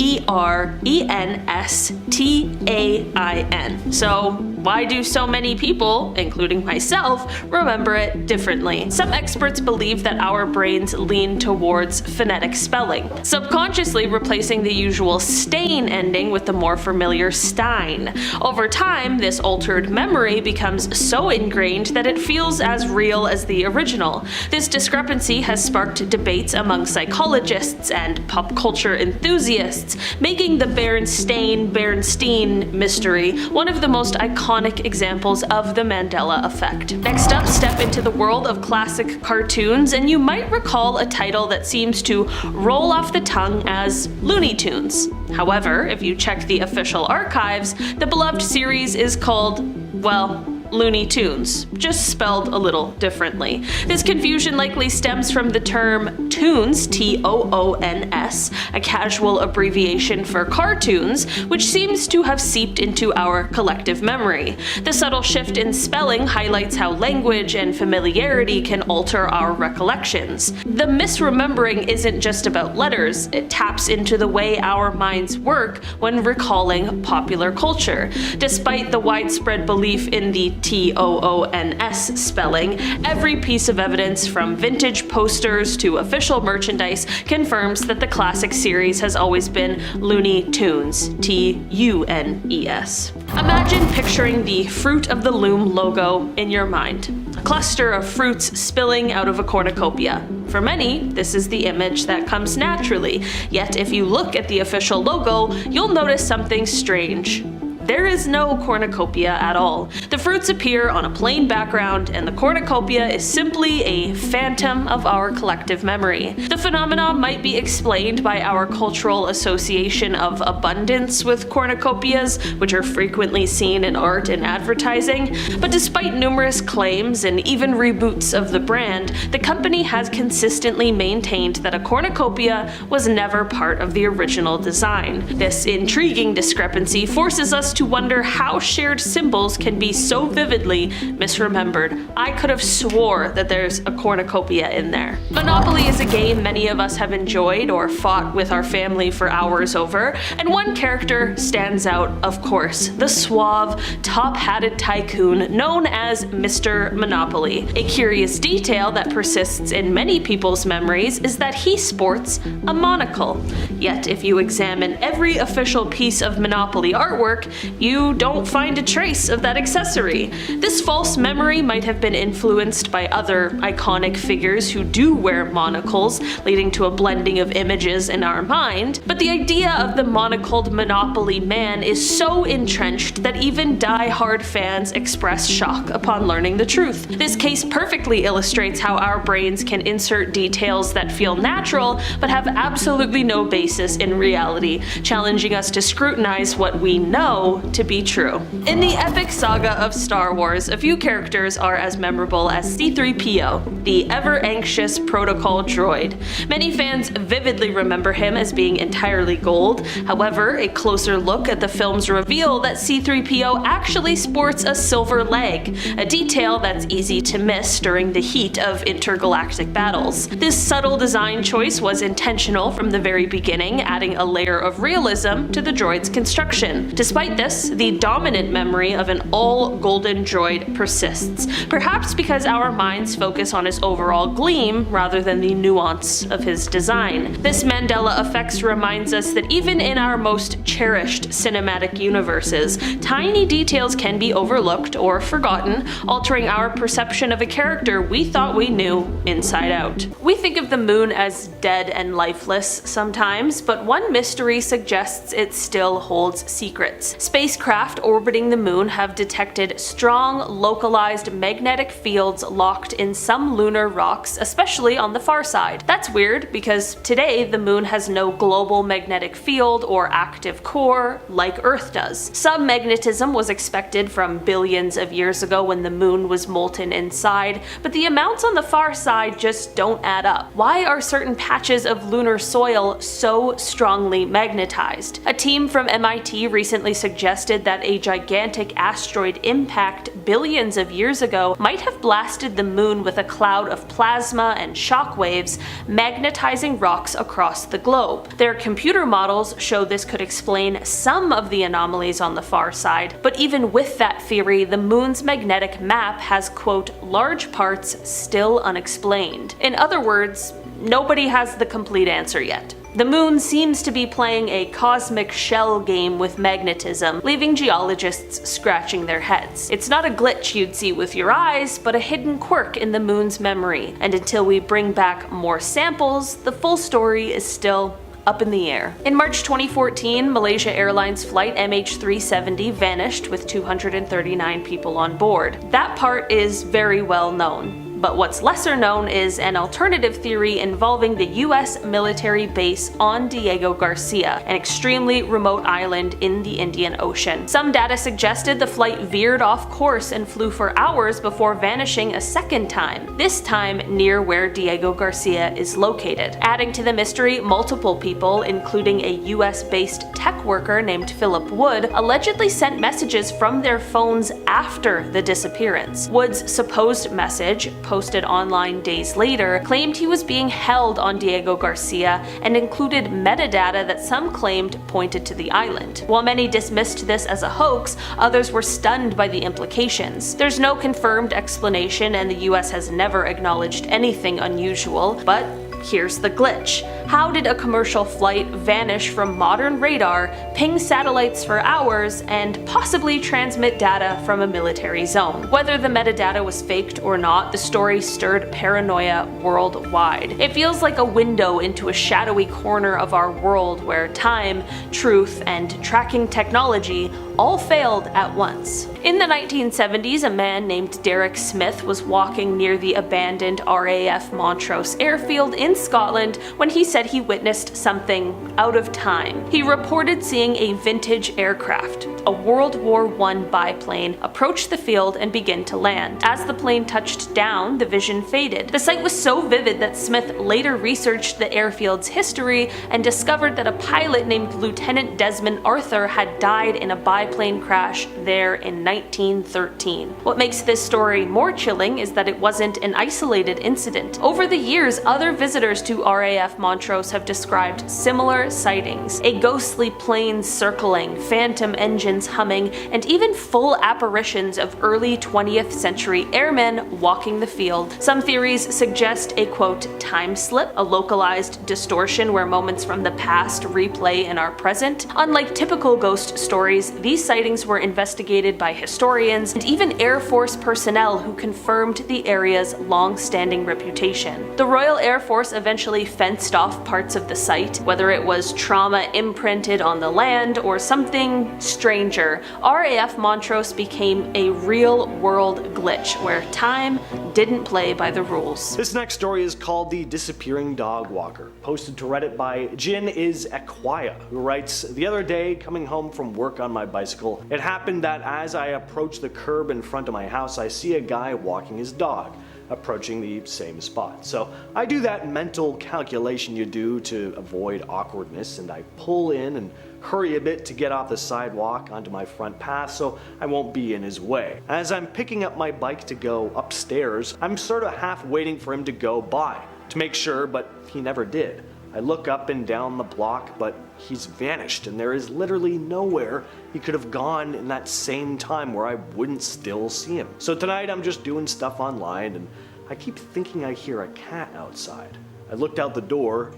So, why do so many people, including myself, remember it differently? Some experts believe that our brains lean towards phonetic spelling, subconsciously replacing the usual stain ending with the more familiar stein. Over time, this altered memory becomes so ingrained that it feels as real as the original. This discrepancy has sparked debates among psychologists and pop culture enthusiasts, making the Berenstain mystery one of the most iconic examples of the Mandela effect. Next up, step into the world of classic cartoons, and you might recall a title that seems to roll off the tongue as Looney Tunes. However, if you check the official archives, the beloved series is called, well, Looney Tunes, just spelled a little differently. This confusion likely stems from the term toons, Toons, a casual abbreviation for cartoons, which seems to have seeped into our collective memory. The subtle shift in spelling highlights how language and familiarity can alter our recollections. The misremembering isn't just about letters, it taps into the way our minds work when recalling popular culture. Despite the widespread belief in the Toons spelling, every piece of evidence from vintage posters to official merchandise confirms that the classic series has always been Looney Tunes, Tunes. Imagine picturing the Fruit of the Loom logo in your mind. A cluster of fruits spilling out of a cornucopia. For many, this is the image that comes naturally, yet if you look at the official logo, you'll notice something strange. There is no cornucopia at all. The fruits appear on a plain background, and the cornucopia is simply a phantom of our collective memory. The phenomenon might be explained by our cultural association of abundance with cornucopias, which are frequently seen in art and advertising, but despite numerous claims and even reboots of the brand, the company has consistently maintained that a cornucopia was never part of the original design. This intriguing discrepancy forces us to wonder how shared symbols can be so vividly misremembered. I could have swore that there's a cornucopia in there. Monopoly is a game many of us have enjoyed or fought with our family for hours over, and one character stands out, of course, the suave, top-hatted tycoon known as Mr. Monopoly. A curious detail that persists in many people's memories is that he sports a monocle. Yet if you examine every official piece of Monopoly artwork, you don't find a trace of that accessory. This false memory might have been influenced by other iconic figures who do wear monocles, leading to a blending of images in our mind, but the idea of the monocled Monopoly man is so entrenched that even die-hard fans express shock upon learning the truth. This case perfectly illustrates how our brains can insert details that feel natural but have absolutely no basis in reality, challenging us to scrutinize what we know to be true. In the epic saga of Star Wars, a few characters are as memorable as C-3PO, the ever-anxious protocol droid. Many fans vividly remember him as being entirely gold. However, a closer look at the films reveal that C-3PO actually sports a silver leg, a detail that's easy to miss during the heat of intergalactic battles. This subtle design choice was intentional from the very beginning, adding a layer of realism to the droid's construction. Despite this, the dominant memory of an all-golden droid persists, perhaps because our minds focus on his overall gleam rather than the nuance of his design. This Mandela effect reminds us that even in our most cherished cinematic universes, tiny details can be overlooked or forgotten, altering our perception of a character we thought we knew inside out. We think of the moon as dead and lifeless sometimes, times, but one mystery suggests it still holds secrets. Spacecraft orbiting the moon have detected strong, localized magnetic fields locked in some lunar rocks, especially on the far side. That's weird because today the moon has no global magnetic field or active core like Earth does. Some magnetism was expected from billions of years ago when the moon was molten inside, but the amounts on the far side just don't add up. Why are certain patches of lunar soil so strongly magnetized? A team from MIT recently suggested that a gigantic asteroid impact billions of years ago might have blasted the moon with a cloud of plasma and shock waves, magnetizing rocks across the globe. Their computer models show this could explain some of the anomalies on the far side, but even with that theory, the moon's magnetic map has, quote, large parts still unexplained. In other words, nobody has the complete answer yet. The moon seems to be playing a cosmic shell game with magnetism, leaving geologists scratching their heads. It's not a glitch you'd see with your eyes, but a hidden quirk in the moon's memory, and until we bring back more samples, the full story is still up in the air. In March 2014, Malaysia Airlines flight MH370 vanished with 239 people on board. That part is very well known. But what's lesser known is an alternative theory involving the US military base on Diego Garcia, an extremely remote island in the Indian Ocean. Some data suggested the flight veered off course and flew for hours before vanishing a second time, this time near where Diego Garcia is located. Adding to the mystery, multiple people, including a US-based tech worker named Philip Wood, allegedly sent messages from their phones after the disappearance. Wood's supposed message, posted online days later, claimed he was being held on Diego Garcia and included metadata that some claimed pointed to the island. While many dismissed this as a hoax, others were stunned by the implications. There's no confirmed explanation, and the US has never acknowledged anything unusual, but here's the glitch. How did a commercial flight vanish from modern radar, ping satellites for hours, and possibly transmit data from a military zone? Whether the metadata was faked or not, the story stirred paranoia worldwide. It feels like a window into a shadowy corner of our world where time, truth, and tracking technology all failed at once. In the 1970s, a man named Derek Smith was walking near the abandoned RAF Montrose airfield in Scotland when he said he witnessed something out of time. He reported seeing a vintage aircraft, a World War I biplane, approach the field and begin to land. As the plane touched down, the vision faded. The sight was so vivid that Smith later researched the airfield's history and discovered that a pilot named Lieutenant Desmond Arthur had died in a biplane crash there in 1913. What makes this story more chilling is that it wasn't an isolated incident. Over the years, other visitors to RAF Montrose have described similar sightings: a ghostly plane circling, phantom engines humming, and even full apparitions of early 20th century airmen walking the field. Some theories suggest a, quote, time slip, a localized distortion where moments from the past replay in our present. Unlike typical ghost stories, these sightings were investigated by historians and even Air Force personnel who confirmed the area's long-standing reputation. The Royal Air Force eventually fenced off parts of the site, whether it was trauma imprinted on the land or something stranger. RAF Montrose became a real-world glitch where time didn't play by the rules. This next story is called The Disappearing Dog Walker, posted to Reddit by Jin is Equia, who writes, "The other day, coming home from work on my bicycle, it happened that as I approach the curb in front of my house, I see a guy walking his dog, approaching the same spot. So I do that mental calculation you do to avoid awkwardness, and I pull in and hurry a bit to get off the sidewalk onto my front path so I won't be in his way. As I'm picking up my bike to go upstairs, I'm sort of half waiting for him to go by to make sure, but he never did. I look up and down the block, but he's vanished, and there is literally nowhere he could have gone in that same time where I wouldn't still see him. So tonight I'm just doing stuff online, and I keep thinking I hear a cat outside. I looked out the door,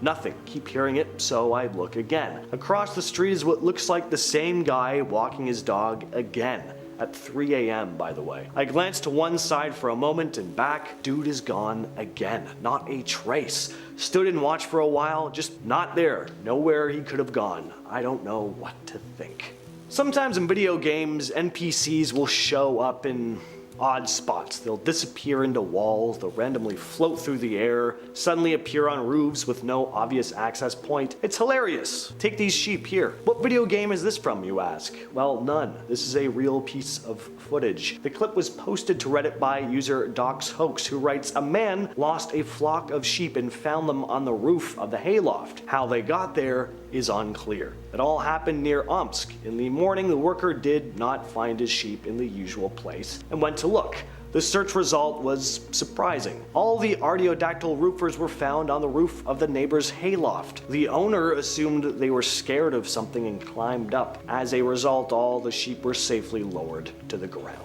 nothing. Keep hearing it, so I look again. Across the street is what looks like the same guy walking his dog again. at 3 a.m. by the way. I glanced to one side for a moment and back. Dude is gone again. Not a trace. Stood and watched for a while, just not there. Nowhere he could have gone. I don't know what to think. Sometimes in video games, NPCs will show up in odd spots. They'll disappear into walls, they'll randomly float through the air, suddenly appear on roofs with no obvious access point. It's hilarious. Take these sheep here. What video game is this from, you ask? Well, none. This is a real piece of footage. The clip was posted to Reddit by user DocsHoax, who writes, "A man lost a flock of sheep and found them on the roof of the hayloft. How they got there is unclear. It all happened near Omsk. In the morning, the worker did not find his sheep in the usual place and went to look. The search result was surprising. All the artiodactyl roofers were found on the roof of the neighbor's hayloft. The owner assumed they were scared of something and climbed up. As a result, all the sheep were safely lowered to the ground."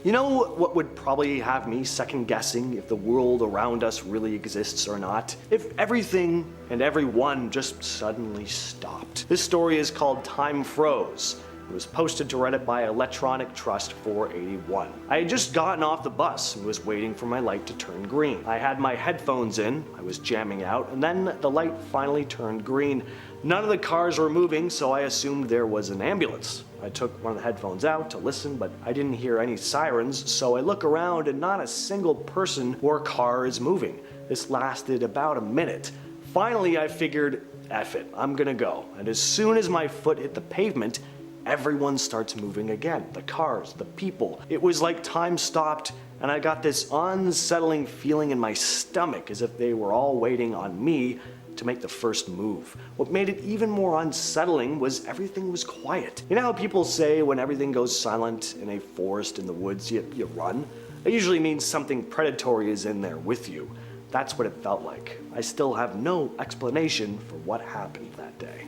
You know what would probably have me second guessing if the world around us really exists or not? If everything and everyone just suddenly stopped. This story is called Time Froze. It was posted to Reddit by Electronic Trust 481. I had just gotten off the bus and was waiting for my light to turn green. I had my headphones in, I was jamming out, and then the light finally turned green. None of the cars were moving, so I assumed there was an ambulance. I took one of the headphones out to listen, but I didn't hear any sirens, so I look around and not a single person or car is moving. This lasted about a minute. Finally, I figured, F it, I'm gonna go. And as soon as my foot hit the pavement, everyone starts moving again. The cars, the people. It was like time stopped, and I got this unsettling feeling in my stomach as if they were all waiting on me to make the first move. What made it even more unsettling was everything was quiet. You know how people say when everything goes silent in a forest in the woods, you run? It usually means something predatory is in there with you. That's what it felt like. I still have no explanation for what happened that day.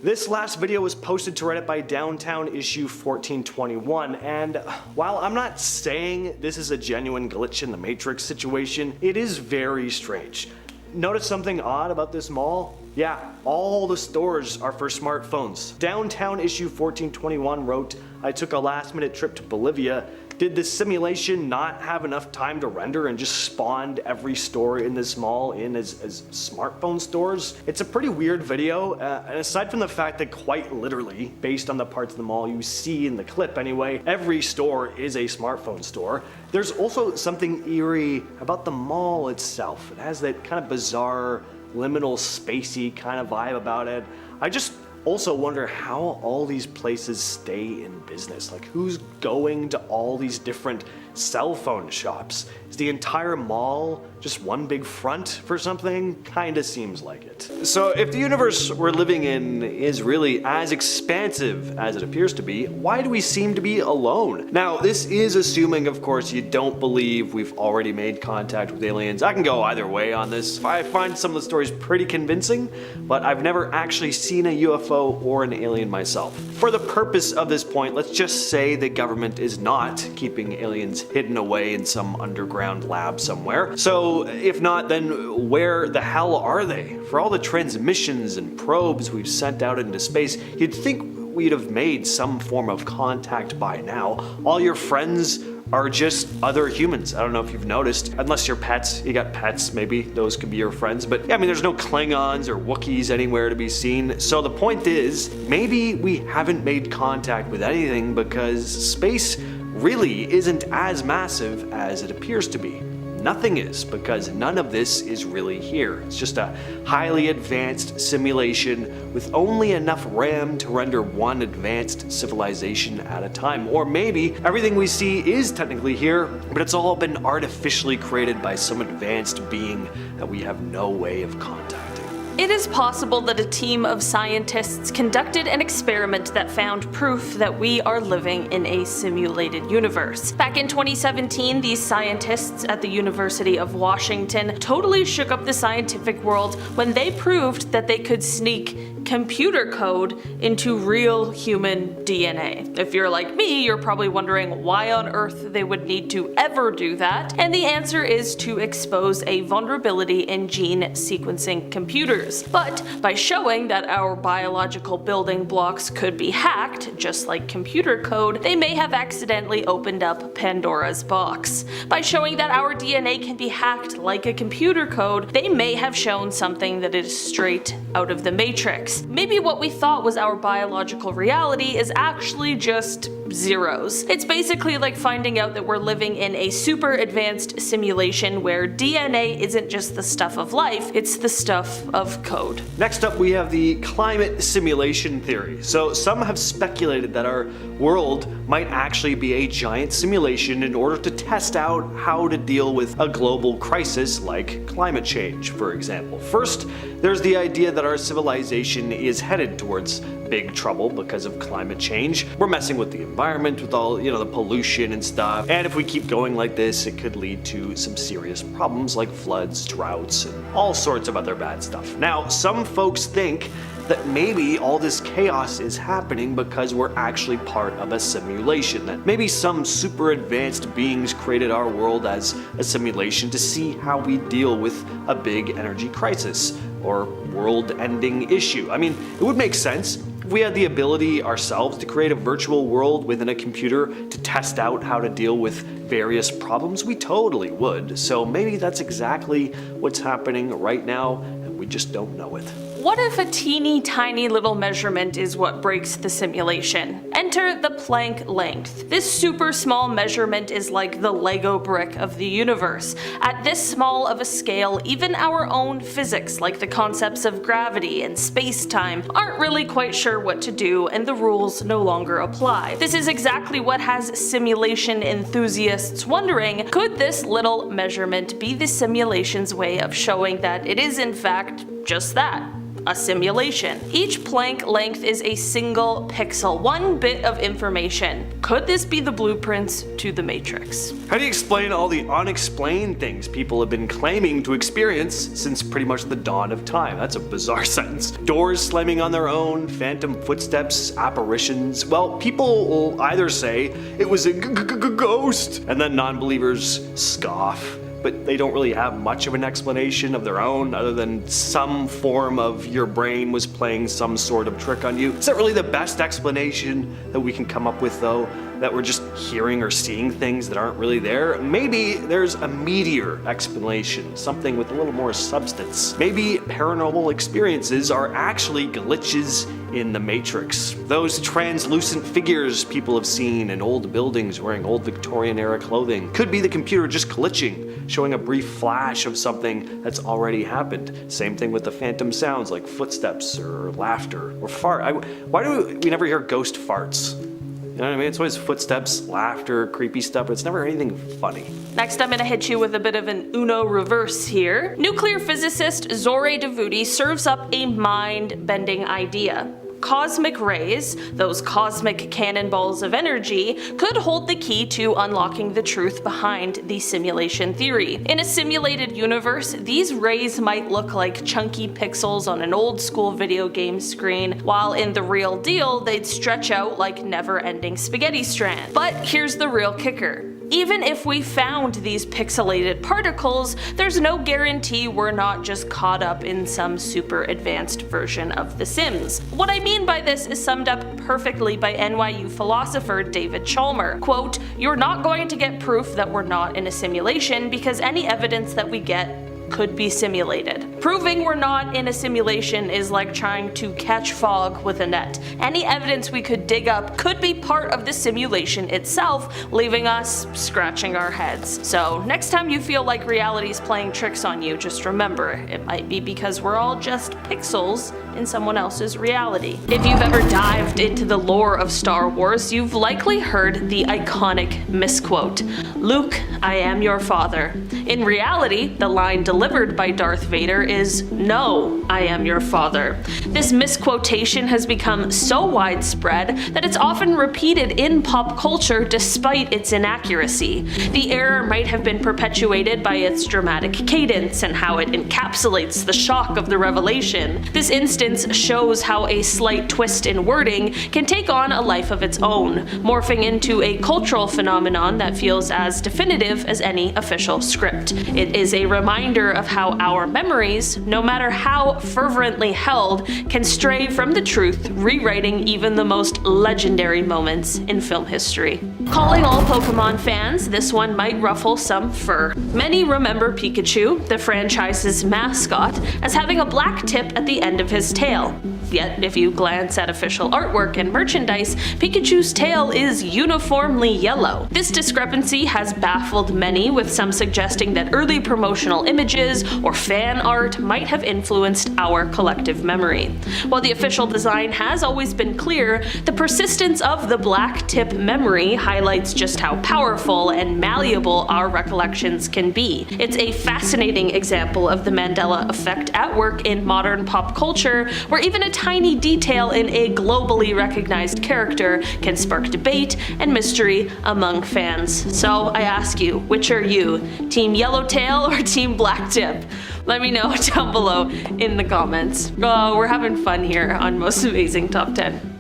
This last video was posted to Reddit by Downtown Issue 1421, and while I'm not saying this is a genuine glitch in the Matrix situation, it is very strange. Notice something odd about this mall? Yeah, all the stores are for smartphones. Downtown Issue 1421 wrote, "I took a last-minute trip to Bolivia. Did the simulation not have enough time to render and just spawned every store in this mall in as smartphone stores?" It's a pretty weird video, and aside from the fact that quite literally, based on the parts of the mall you see in the clip anyway, every store is a smartphone store, there's also something eerie about the mall itself. It has that kind of bizarre, liminal, spacey kind of vibe about it. I just also wonder how all these places stay in business. Like, who's going to all these different cell phone shops? Is the entire mall just one big front for something? Kinda seems like it. So if the universe we're living in is really as expansive as it appears to be, why do we seem to be alone? Now, this is assuming, of course, you don't believe we've already made contact with aliens. I can go either way on this. I find some of the stories pretty convincing, but I've never actually seen a UFO or an alien myself. For the purpose of this point, let's just say the government is not keeping aliens hidden away in some underground lab somewhere. So if not, then where the hell are they? For all the transmissions and probes we've sent out into space, you'd think we'd have made some form of contact by now. All your friends are just other humans. I don't know if you've noticed, unless you're pets. You got pets, maybe those could be your friends, but yeah, I mean, there's no Klingons or Wookiees anywhere to be seen. So the point is, maybe we haven't made contact with anything because space really isn't as massive as it appears to be. Nothing is, because none of this is really here. It's just a highly advanced simulation with only enough RAM to render one advanced civilization at a time. Or maybe everything we see is technically here, but it's all been artificially created by some advanced being that we have no way of contacting. It is possible that a team of scientists conducted an experiment that found proof that we are living in a simulated universe. Back in 2017, these scientists at the University of Washington totally shook up the scientific world when they proved that they could sneak computer code into real human DNA. If you're like me, you're probably wondering why on earth they would need to ever do that, and the answer is to expose a vulnerability in gene sequencing computers. But by showing that our biological building blocks could be hacked, just like computer code, they may have accidentally opened up Pandora's box. By showing that our DNA can be hacked like a computer code, they may have shown something that is straight out of the Matrix. Maybe what we thought was our biological reality is actually just zeros. It's basically like finding out that we're living in a super advanced simulation where DNA isn't just the stuff of life, it's the stuff of code. Next up, we have the climate simulation theory. So some have speculated that our world might actually be a giant simulation in order to test out how to deal with a global crisis like climate change, for example. First, there's the idea that our civilization is headed towards big trouble because of climate change. We're messing with the environment with all, the pollution and stuff. And if we keep going like this, it could lead to some serious problems like floods, droughts, and all sorts of other bad stuff. Now, some folks think that maybe all this chaos is happening because we're actually part of a simulation, that maybe some super advanced beings created our world as a simulation to see how we deal with a big energy crisis or world-ending issue. I mean, it would make sense if we had the ability ourselves to create a virtual world within a computer to test out how to deal with various problems. We totally would. So maybe that's exactly what's happening right now, and we just don't know it. What if a teeny tiny little measurement is what breaks the simulation? Enter the Planck Length. This super small measurement is like the Lego brick of the universe. At this small of a scale, even our own physics, like the concepts of gravity and space-time, aren't really quite sure what to do, and the rules no longer apply. This is exactly what has simulation enthusiasts wondering, could this little measurement be the simulation's way of showing that it is in fact just that? A simulation. Each Planck length is a single pixel, one bit of information. Could this be the blueprints to the Matrix? How do you explain all the unexplained things people have been claiming to experience since pretty much the dawn of time? That's a bizarre sentence. Doors slamming on their own, phantom footsteps, apparitions. Well, people will either say it was a ghost, and then non-believers scoff. But they don't really have much of an explanation of their own other than some form of your brain was playing some sort of trick on you. Is that really the best explanation that we can come up with, though? That we're just hearing or seeing things that aren't really there? Maybe there's a meteor explanation, something with a little more substance. Maybe paranormal experiences are actually glitches in the Matrix. Those translucent figures people have seen in old buildings wearing old Victorian era clothing could be the computer just glitching, showing a brief flash of something that's already happened. Same thing with the phantom sounds like footsteps or laughter or fart. Why do we never hear ghost farts? You know what I mean? It's always footsteps, laughter, creepy stuff, but it's never anything funny. Next, I'm gonna hit you with a bit of an Uno reverse here. Nuclear physicist Zore Davuti serves up a mind-bending idea. Cosmic rays, those cosmic cannonballs of energy, could hold the key to unlocking the truth behind the simulation theory. In a simulated universe, these rays might look like chunky pixels on an old school video game screen, while in the real deal, they'd stretch out like never-ending spaghetti strands. But here's the real kicker. Even if we found these pixelated particles, there's no guarantee we're not just caught up in some super advanced version of The Sims. What I mean by this is summed up perfectly by NYU philosopher David Chalmer. Quote, "You're not going to get proof that we're not in a simulation because any evidence that we get could be simulated. Proving we're not in a simulation is like trying to catch fog with a net. Any evidence we could dig up could be part of the simulation itself, leaving us scratching our heads. So next time you feel like reality's playing tricks on you, just remember, it might be because we're all just pixels in someone else's reality." If you've ever dived into the lore of Star Wars, you've likely heard the iconic misquote, "Luke, I am your father." In reality, the line delivered by Darth Vader is, "No, I am your father." This misquotation has become so widespread that it's often repeated in pop culture despite its inaccuracy. The error might have been perpetuated by its dramatic cadence and how it encapsulates the shock of the revelation. This instant instance shows how a slight twist in wording can take on a life of its own, morphing into a cultural phenomenon that feels as definitive as any official script. It is a reminder of how our memories, no matter how fervently held, can stray from the truth, rewriting even the most legendary moments in film history. Calling all Pokemon fans, this one might ruffle some fur. Many remember Pikachu, the franchise's mascot, as having a black tip at the end of his tail. Yet, if you glance at official artwork and merchandise, Pikachu's tail is uniformly yellow. This discrepancy has baffled many, with some suggesting that early promotional images or fan art might have influenced our collective memory. While the official design has always been clear, the persistence of the black tip memory highlights just how powerful and malleable our recollections can be. It's a fascinating example of the Mandela effect at work in modern pop culture, where even a tiny detail in a globally recognized character can spark debate and mystery among fans. So I ask you, which are you? Team Yellowtail or Team Black Tip? Let me know down below in the comments. Oh, we're having fun here on Most Amazing Top 10.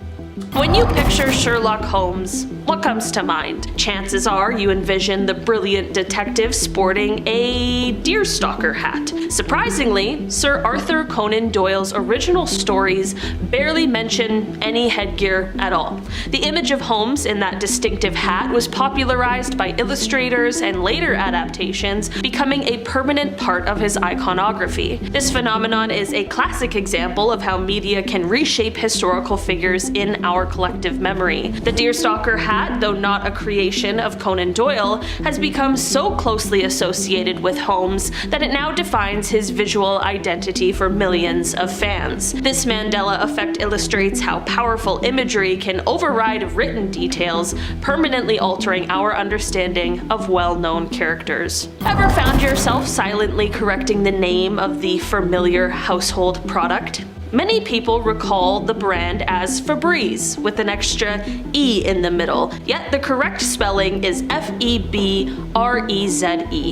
When you picture Sherlock Holmes, what comes to mind? Chances are you envision the brilliant detective sporting a deerstalker hat. Surprisingly, Sir Arthur Conan Doyle's original stories barely mention any headgear at all. The image of Holmes in that distinctive hat was popularized by illustrators and later adaptations, becoming a permanent part of his iconography. This phenomenon is a classic example of how media can reshape historical figures in our collective memory. The deerstalker hat, though not a creation of Conan Doyle, has become so closely associated with Holmes that it now defines his visual identity for millions of fans. This Mandela effect illustrates how powerful imagery can override written details, permanently altering our understanding of well-known characters. Ever found yourself silently correcting the name of the familiar household product? Many people recall the brand as Febreze, with an extra E in the middle, yet the correct spelling is F-E-B-R-E-Z-E.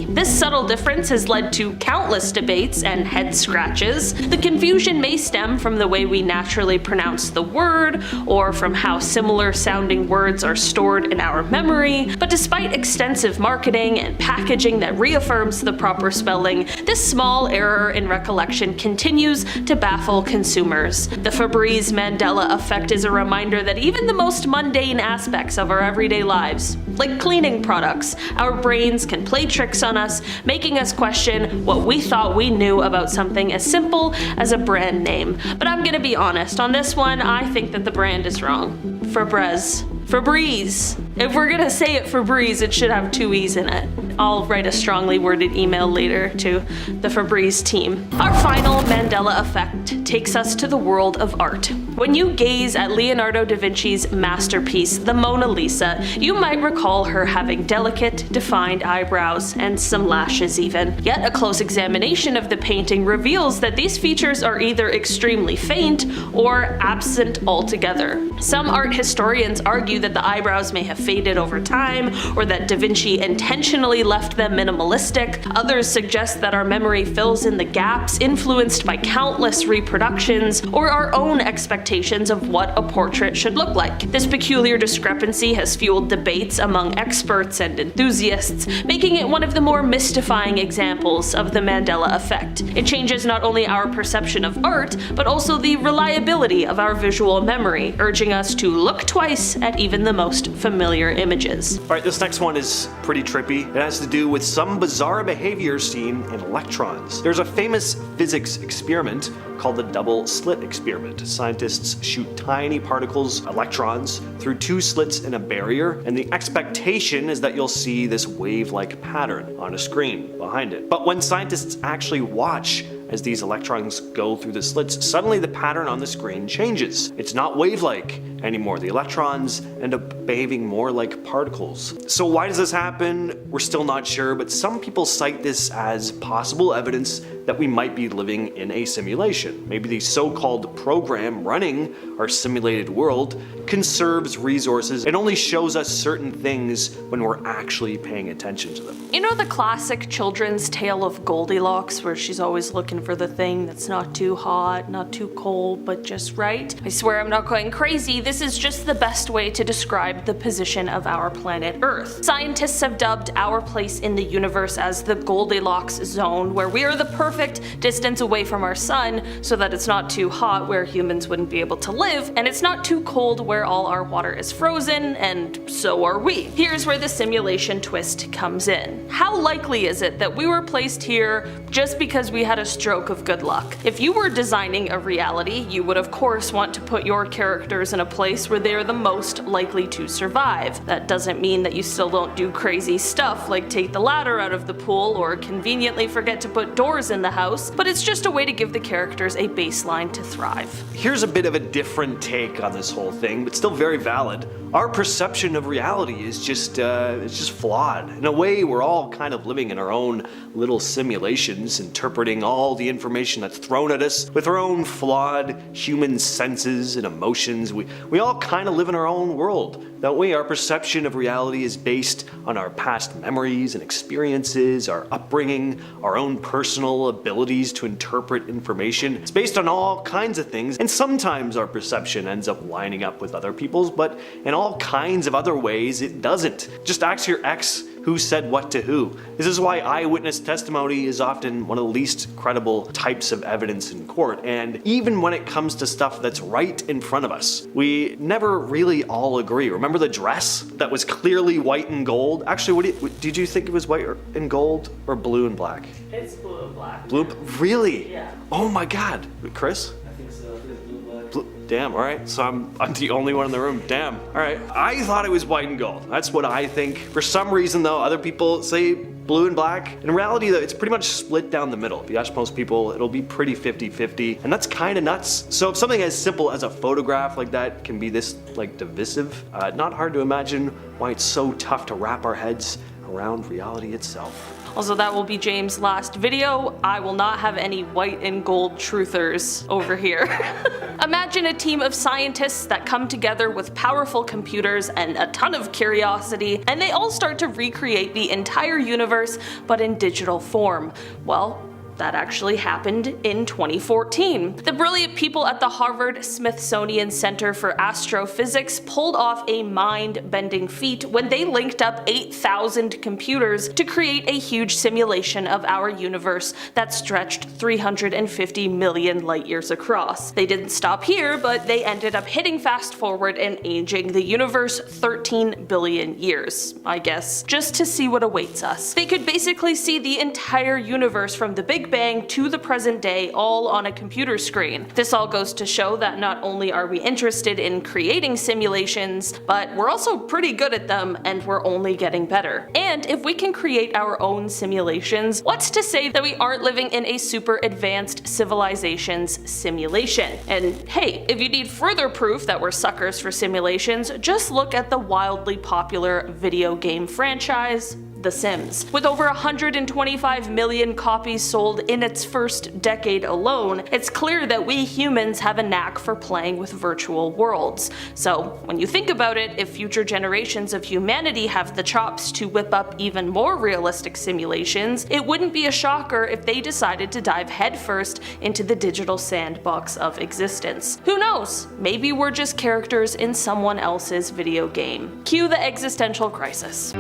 This subtle difference has led to countless debates and head scratches. The confusion may stem from the way we naturally pronounce the word, or from how similar sounding words are stored in our memory, but despite extensive marketing and packaging that reaffirms the proper spelling, this small error in recollection continues to baffle consumers. The Febreze Mandela effect is a reminder that even the most mundane aspects of our everyday lives, like cleaning products, our brains can play tricks on us, making us question what we thought we knew about something as simple as a brand name. But I'm gonna be honest, on this one, I think that the brand is wrong. Febreze. Febreze. If we're gonna say it Febreze, it should have 2 E's in it. I'll write a strongly worded email later to the Febreze team. Our final Mandela effect takes us to the world of art. When you gaze at Leonardo da Vinci's masterpiece, the Mona Lisa, you might recall her having delicate, defined eyebrows and some lashes even. Yet a close examination of the painting reveals that these features are either extremely faint or absent altogether. Some art historians argue that the eyebrows may have faded over time, or that Da Vinci intentionally left them minimalistic. Others suggest that our memory fills in the gaps, influenced by countless reproductions or our own expectations of what a portrait should look like. This peculiar discrepancy has fueled debates among experts and enthusiasts, making it one of the more mystifying examples of the Mandela effect. It changes not only our perception of art, but also the reliability of our visual memory, urging us to look twice at even the most familiar images. Alright, this next one is pretty trippy. It has to do with some bizarre behavior seen in electrons. There's a famous physics experiment called the double slit experiment. Scientists shoot tiny particles, electrons, through 2 slits in a barrier, and the expectation is that you'll see this wave-like pattern on a screen behind it. But when scientists actually watch as these electrons go through the slits, suddenly the pattern on the screen changes. It's not wave-like anymore. The electrons end up behaving more like particles. So why does this happen? We're still not sure, but some people cite this as possible evidence that we might be living in a simulation. Maybe the so-called program running our simulated world conserves resources and only shows us certain things when we're actually paying attention to them. You know the classic children's tale of Goldilocks, where she's always looking for the thing that's not too hot, not too cold, but just right? I swear I'm not going crazy, this is just the best way to describe the position of our planet Earth. Scientists have dubbed our place in the universe as the Goldilocks zone, where we are the perfect distance away from our sun so that it's not too hot where humans wouldn't be able to live, and it's not too cold where all our water is frozen, and so are we. Here's where the simulation twist comes in. How likely is it that we were placed here just because we had a stroke of good luck? If you were designing a reality, you would of course want to put your characters in a place where they are the most likely to survive. That doesn't mean that you still don't do crazy stuff like take the ladder out of the pool or conveniently forget to put doors in the house, but it's just a way to give the characters a baseline to thrive. Here's a bit of a different take on this whole thing, but still very valid. Our perception of reality is just flawed. In a way, we're all kind of living in our own little simulations, interpreting all the information that's thrown at us with our own flawed human senses and emotions. We all kind of live in our own world. That way, our perception of reality is based on our past memories and experiences, our upbringing, our own personal abilities to interpret information. It's based on all kinds of things, and sometimes our perception ends up lining up with other people's, but in all kinds of other ways it doesn't. Just ask your ex who said what to who. This is why eyewitness testimony is often one of the least credible types of evidence in court, and even when it comes to stuff that's right in front of us, we never really all agree. Remember the dress that was clearly white and gold? Actually, did you think it was white and gold or blue and black? It's blue and black. Blue, really? Yeah. Oh my god. Chris? I think so. It's blue and black. Damn, alright, so I'm the only one in the room. Damn. Alright, I thought it was white and gold. That's what I think. For some reason though, other people say blue and black. In reality though, it's pretty much split down the middle. If you ask most people, it'll be pretty 50-50, and that's kind of nuts. So if something as simple as a photograph like that can be this like divisive, not hard to imagine why it's so tough to wrap our heads around reality itself. Also, that will be James' last video. I will not have any white and gold truthers over here. Imagine a team of scientists that come together with powerful computers and a ton of curiosity, and they all start to recreate the entire universe, but in digital form. Well, that actually happened in 2014. The brilliant people at the Harvard-Smithsonian Center for Astrophysics pulled off a mind-bending feat when they linked up 8,000 computers to create a huge simulation of our universe that stretched 350 million light years across. They didn't stop here, but they ended up hitting fast forward and aging the universe 13 billion years, I guess, just to see what awaits us. They could basically see the entire universe from the Big Bang to the present day all on a computer screen. This all goes to show that not only are we interested in creating simulations, but we're also pretty good at them, and we're only getting better. And if we can create our own simulations, what's to say that we aren't living in a super advanced civilization's simulation? And hey, if you need further proof that we're suckers for simulations, just look at the wildly popular video game franchise The Sims. With over 125 million copies sold in its first decade alone, it's clear that we humans have a knack for playing with virtual worlds. So when you think about it, if future generations of humanity have the chops to whip up even more realistic simulations, it wouldn't be a shocker if they decided to dive headfirst into the digital sandbox of existence. Who knows? Maybe we're just characters in someone else's video game. Cue the existential crisis.